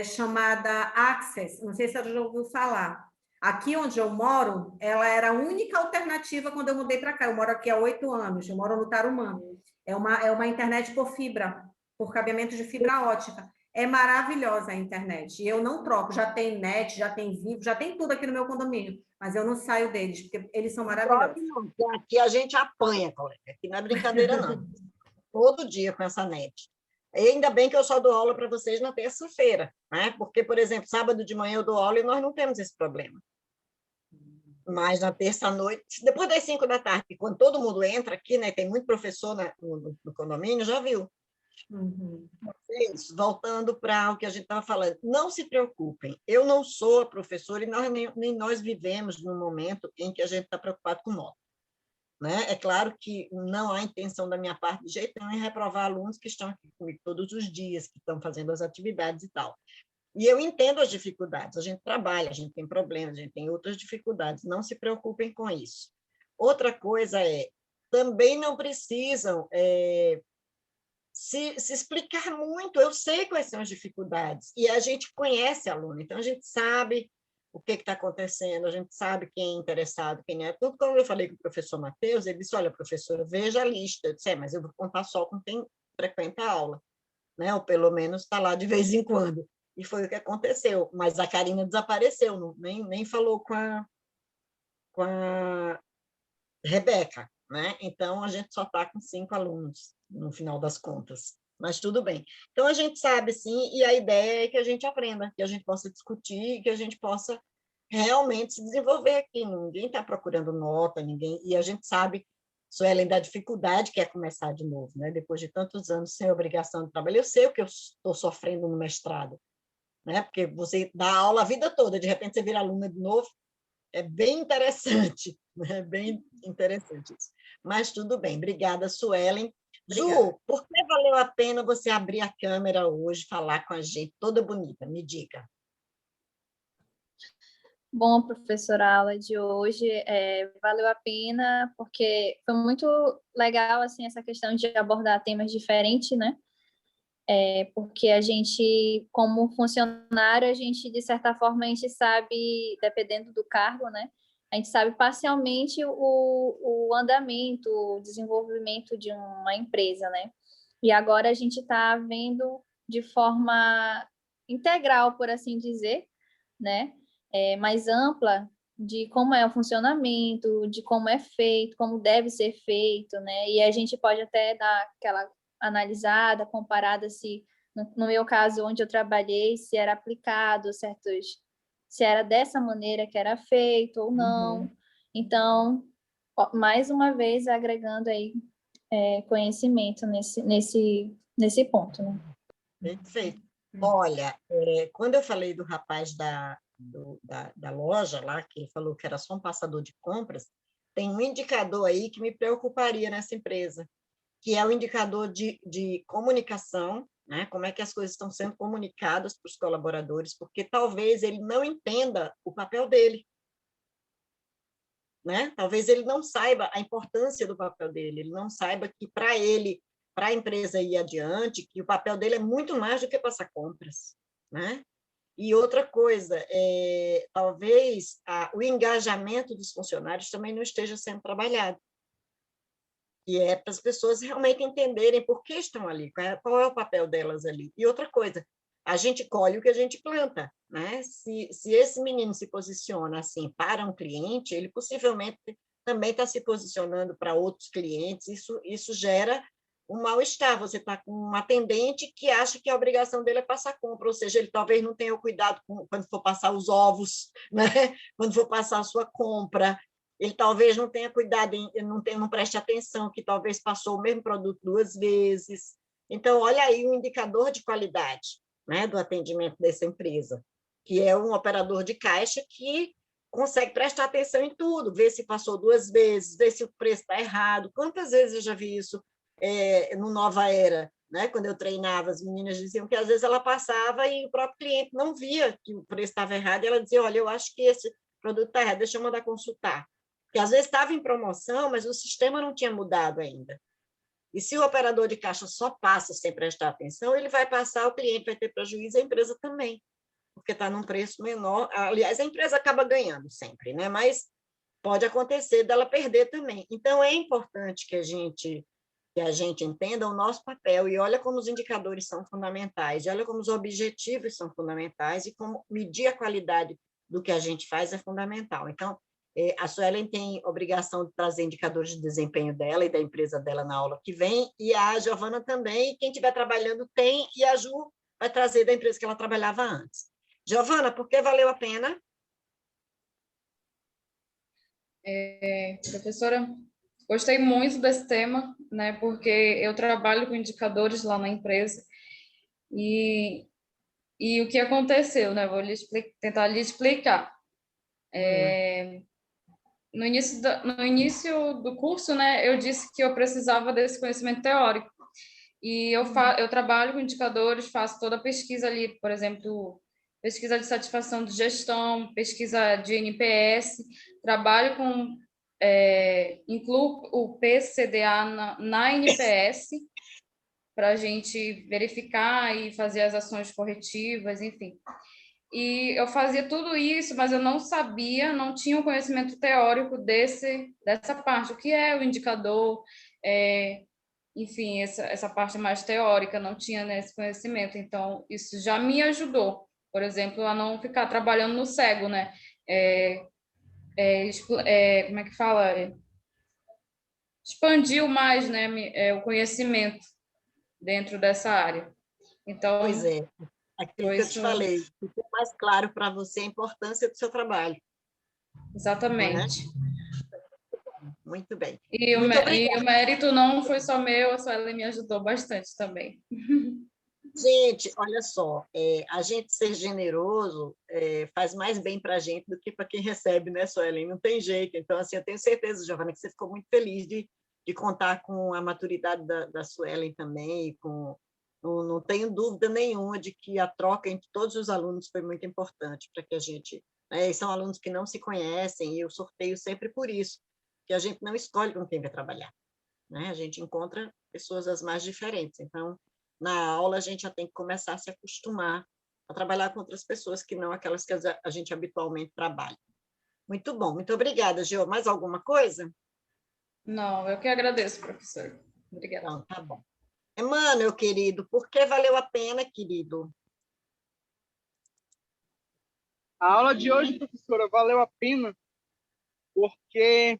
chamada Access, não sei se você já ouviu falar. Aqui onde eu moro, ela era a única alternativa quando eu mudei para cá. Eu moro aqui há 8 anos, eu moro no Tarumã. É uma internet por fibra, por cabeamento de fibra ótica. É maravilhosa a internet. E eu não troco. Já tem net, já tem Vivo, já tem tudo aqui no meu condomínio. Mas eu não saio deles, porque eles são maravilhosos. Não, aqui a gente apanha, colega. Aqui não é brincadeira, não. Todo dia com essa net. E ainda bem que eu só dou aula para vocês na terça-feira, né? Porque, por exemplo, sábado de manhã eu dou aula e nós não temos esse problema. Mas na terça-noite, depois das 5 da tarde, quando todo mundo entra aqui, né? Tem muito professor no condomínio, já viu? Uhum. Voltando para o que a gente estava falando, não se preocupem, eu não sou a professora e nem nós vivemos num momento em que a gente está preocupado com nota. Né? É claro que não há intenção da minha parte de jeito nenhum em reprovar alunos que estão aqui comigo todos os dias, que estão fazendo as atividades e tal. E eu entendo as dificuldades, a gente trabalha, a gente tem problemas, a gente tem outras dificuldades, não se preocupem com isso. Outra coisa também não precisam se explicar muito, eu sei quais são as dificuldades, e a gente conhece aluno, então a gente sabe o que está acontecendo, a gente sabe quem é interessado, quem não é. Tudo como eu falei com o professor Matheus, ele disse, olha, professora, veja a lista. Eu disse, mas eu vou contar só com quem frequenta a aula, né? Ou pelo menos está lá de vez em quando. E foi o que aconteceu, mas a Karina desapareceu, nem falou com a Rebeca, né? Então, a gente só está com 5 alunos, no final das contas. Mas tudo bem. Então, a gente sabe, sim, e a ideia é que a gente aprenda, que a gente possa discutir, que a gente possa realmente se desenvolver aqui. Ninguém está procurando nota, ninguém... E a gente sabe, Suelen, da dificuldade que é começar de novo, né? Depois de tantos anos sem obrigação de trabalho. Eu sei o que eu estou sofrendo no mestrado, né? Porque você dá aula a vida toda, de repente você vira aluna de novo, é bem interessante, né? Bem interessante isso. Mas tudo bem, obrigada, Suelen. Obrigada. Ju, por que valeu a pena você abrir a câmera hoje, falar com a gente, toda bonita? Me diga. Bom, professora, a aula de hoje valeu a pena, porque foi muito legal, assim, essa questão de abordar temas diferentes, né? Porque a gente, como funcionário, a gente, de certa forma, a gente sabe, dependendo do cargo, né? A gente sabe parcialmente o andamento, o desenvolvimento de uma empresa, né? E agora a gente está vendo de forma integral, por assim dizer, né? Mais ampla, de como é o funcionamento, de como é feito, como deve ser feito, né? E a gente pode até dar aquela analisada, comparada se, no meu caso, onde eu trabalhei, se era aplicado se era dessa maneira que era feito ou não. Uhum. Então, mais uma vez, agregando aí conhecimento nesse ponto, né? Perfeito. Olha, quando eu falei do rapaz da loja lá, que ele falou que era só um passador de compras, tem um indicador aí que me preocuparia nessa empresa, que é o indicador de comunicação, né? Como é que as coisas estão sendo comunicadas para os colaboradores, porque talvez ele não entenda o papel dele, né? Talvez ele não saiba a importância do papel dele, ele não saiba que para ele, para a empresa ir adiante, que o papel dele é muito mais do que passar compras, né? E outra coisa, talvez o engajamento dos funcionários também não esteja sendo trabalhado, e é para as pessoas realmente entenderem por que estão ali, qual é o papel delas ali. E outra coisa, a gente colhe o que a gente planta, né? Se esse menino se posiciona assim para um cliente, ele possivelmente também está se posicionando para outros clientes, isso gera um mal-estar. Você está com um atendente que acha que a obrigação dele é passar compra, ou seja, ele talvez não tenha o cuidado quando for passar os ovos, né? Quando for passar a sua compra, ele talvez não tenha cuidado, não preste atenção, que talvez passou o mesmo produto 2 vezes. Então, olha aí um indicador de qualidade, né, do atendimento dessa empresa, que é um operador de caixa que consegue prestar atenção em tudo, ver se passou 2 vezes, ver se o preço está errado. Quantas vezes eu já vi isso no Nova Era, né? Quando eu treinava, as meninas diziam que às vezes ela passava e o próprio cliente não via que o preço estava errado, e ela dizia, olha, eu acho que esse produto está errado, deixa eu mandar consultar. Porque às vezes estava em promoção, mas o sistema não tinha mudado ainda. E se o operador de caixa só passa sem prestar atenção, ele vai passar, o cliente vai ter prejuízo, a empresa também, porque está num preço menor. Aliás, a empresa acaba ganhando sempre, né? Mas pode acontecer dela perder também. Então, é importante que a gente entenda o nosso papel, e olha como os indicadores são fundamentais, e olha como os objetivos são fundamentais, e como medir a qualidade do que a gente faz é fundamental. Então, a Suelen tem obrigação de trazer indicadores de desempenho dela e da empresa dela na aula que vem, e a Giovana também, e quem estiver trabalhando tem, e a Ju vai trazer da empresa que ela trabalhava antes. Giovana, por que valeu a pena? Professora, gostei muito desse tema, né, porque eu trabalho com indicadores lá na empresa, e o que aconteceu, né, vou tentar lhe explicar. No início do curso, né, eu disse que eu precisava desse conhecimento teórico. E eu trabalho com indicadores, faço toda a pesquisa ali, por exemplo, pesquisa de satisfação de gestão, pesquisa de NPS, trabalho com, incluo o PCDA na NPS, para a gente verificar e fazer as ações corretivas, enfim. E eu fazia tudo isso, mas eu não sabia, não tinha um conhecimento teórico dessa parte, o que é o indicador, enfim, essa parte mais teórica, não tinha esse conhecimento. Então, isso já me ajudou, por exemplo, a não ficar trabalhando no cego, né? Como é que fala? Expandiu mais, né, o conhecimento dentro dessa área. Então, Pois é, aquilo que eu te falei, ficou mais claro para você a importância do seu trabalho. Exatamente. Muito bem. E o mérito não foi só meu, a Suelen me ajudou bastante também. Gente, olha só, a gente ser generoso faz mais bem para a gente do que para quem recebe, né, Suelen? Não tem jeito. Então, assim, eu tenho certeza, Giovana, que você ficou muito feliz de contar com a maturidade da Suelen também, não tenho dúvida nenhuma de que a troca entre todos os alunos foi muito importante para que a gente... são alunos que não se conhecem, e eu sorteio sempre por isso, que a gente não escolhe com quem vai trabalhar, né? A gente encontra pessoas as mais diferentes. Então, na aula, a gente já tem que começar a se acostumar a trabalhar com outras pessoas que não aquelas que a gente habitualmente trabalha. Muito bom, muito obrigada, Geo. Mais alguma coisa? Não, eu que agradeço, professor. Obrigada. Então, tá bom. Emmanuel, querido, por que valeu a pena, querido? A aula de hoje, professora, valeu a pena porque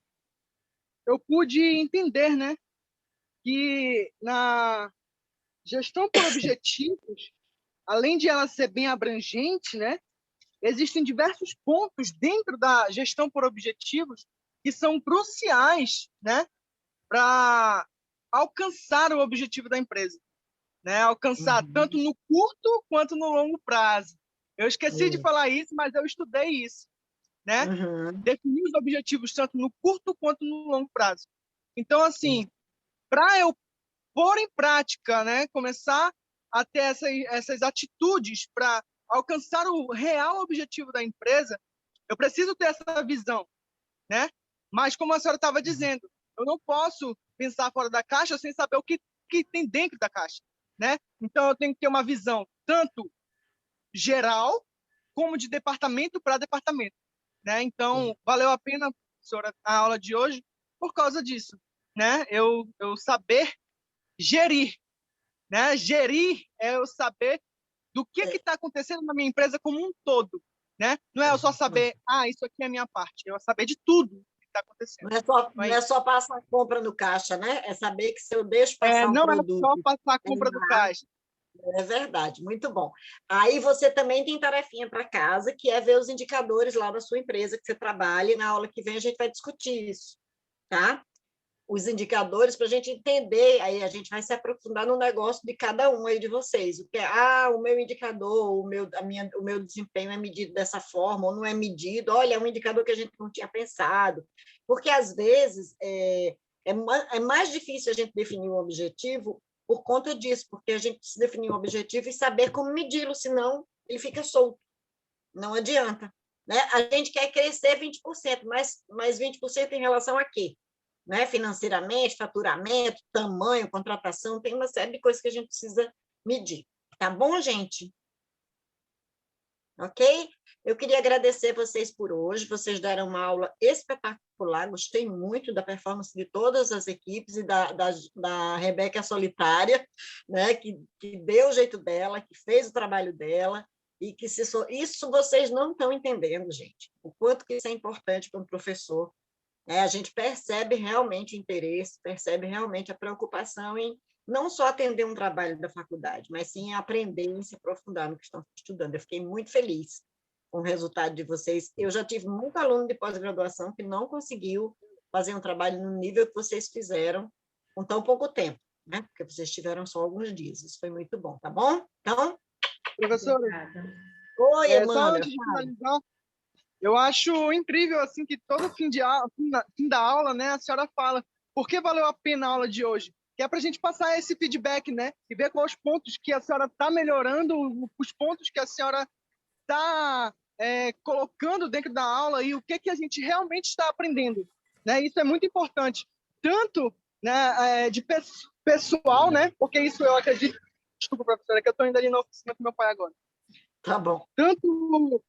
eu pude entender, né, que na gestão por objetivos, além de ela ser bem abrangente, né, existem diversos pontos dentro da gestão por objetivos que são cruciais, né, para alcançar o objetivo da empresa, né, alcançar tanto no curto quanto no longo prazo. Eu esqueci de falar isso, mas eu estudei isso, né? Definir os objetivos tanto no curto quanto no longo prazo. Então, assim, para eu pôr em prática, né, começar a ter essas atitudes para alcançar o real objetivo da empresa, eu preciso ter essa visão, né? Mas, como a senhora estava dizendo, eu não posso pensar fora da caixa sem saber o que tem dentro da caixa, né? Então, eu tenho que ter uma visão tanto geral como de departamento para departamento, né? Então, valeu a pena, professora, a aula de hoje por causa disso, né? Eu saber gerir, né? Gerir é eu saber do que está acontecendo na minha empresa como um todo, né? Não é eu só saber, isso aqui é a minha parte, eu saber de tudo que está acontecendo. Não é só passar a compra no caixa, né? É saber que se eu deixo passar um não produto... Não é só passar a compra do caixa. É verdade, muito bom. Aí você também tem tarefinha para casa, que é ver os indicadores lá da sua empresa que você trabalha, e na aula que vem a gente vai discutir isso, tá? Os indicadores para a gente entender, aí a gente vai se aprofundar no negócio de cada um aí de vocês. O que é, o meu indicador, o meu desempenho é medido dessa forma, ou não é medido, olha, é um indicador que a gente não tinha pensado. Porque, às vezes, é mais difícil a gente definir um objetivo por conta disso, porque a gente precisa definir um objetivo e saber como medi-lo, senão ele fica solto. Não adianta, né? A gente quer crescer 20%, mas 20% em relação a quê? Né? Financeiramente, faturamento, tamanho, contratação, tem uma série de coisas que a gente precisa medir. Tá bom, gente? Ok? Eu queria agradecer vocês por hoje, vocês deram uma aula espetacular, gostei muito da performance de todas as equipes e da Rebeca Solitária, né? que deu o jeito dela, que fez o trabalho dela, e que isso vocês não estão entendendo, gente, o quanto que isso é importante para um professor. A gente percebe realmente o interesse, percebe realmente a preocupação em não só atender um trabalho da faculdade, mas sim aprender e se aprofundar no que estão estudando. Eu fiquei muito feliz com o resultado de vocês. Eu já tive muito aluno de pós-graduação que não conseguiu fazer um trabalho no nível que vocês fizeram com tão pouco tempo, né? Porque vocês tiveram só alguns dias. Isso foi muito bom, tá bom? Então, professora, oi, Emmanuel. só antes de finalizar, eu acho incrível assim que todo fim da aula, né, a senhora fala por que valeu a pena a aula de hoje, que é para a gente passar esse feedback, né, e ver quais pontos que a senhora está melhorando, os pontos que a senhora está colocando dentro da aula e o que a gente realmente está aprendendo, né? Isso é muito importante, tanto, né, de pessoal, né? Porque isso eu acredito. Desculpa, professora, que eu estou indo ali na oficina com meu pai agora. Tá bom. Tanto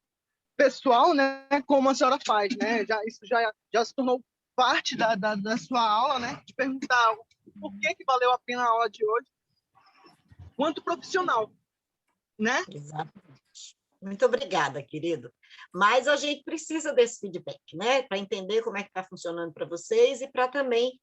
pessoal, né, como a senhora faz, né? Isso já se tornou parte da sua aula, né? De perguntar por que valeu a pena a aula de hoje, quanto profissional, né? Exatamente. Muito obrigada, querido. Mas a gente precisa desse feedback, né? Para entender como é que está funcionando para vocês e para também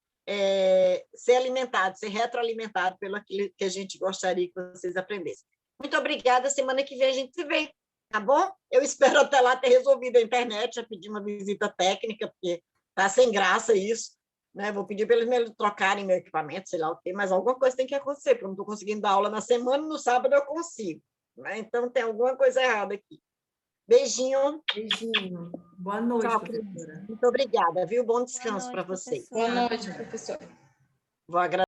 ser alimentado, ser retroalimentado pelo aquilo que a gente gostaria que vocês aprendessem. Muito obrigada. Semana que vem a gente se vê, tá bom? Eu espero até lá ter resolvido a internet, já pedi uma visita técnica, porque está sem graça isso, né? Vou pedir para eles me trocarem meu equipamento, sei lá o quê, mas alguma coisa tem que acontecer, porque eu não estou conseguindo dar aula na semana, no sábado eu consigo, né? Então tem alguma coisa errada aqui. Beijinho. Beijinho. Boa noite, Tchau, professora. muito obrigada, viu? Bom descanso para noite, vocês. professora. Boa noite, professor. Vou agradecer.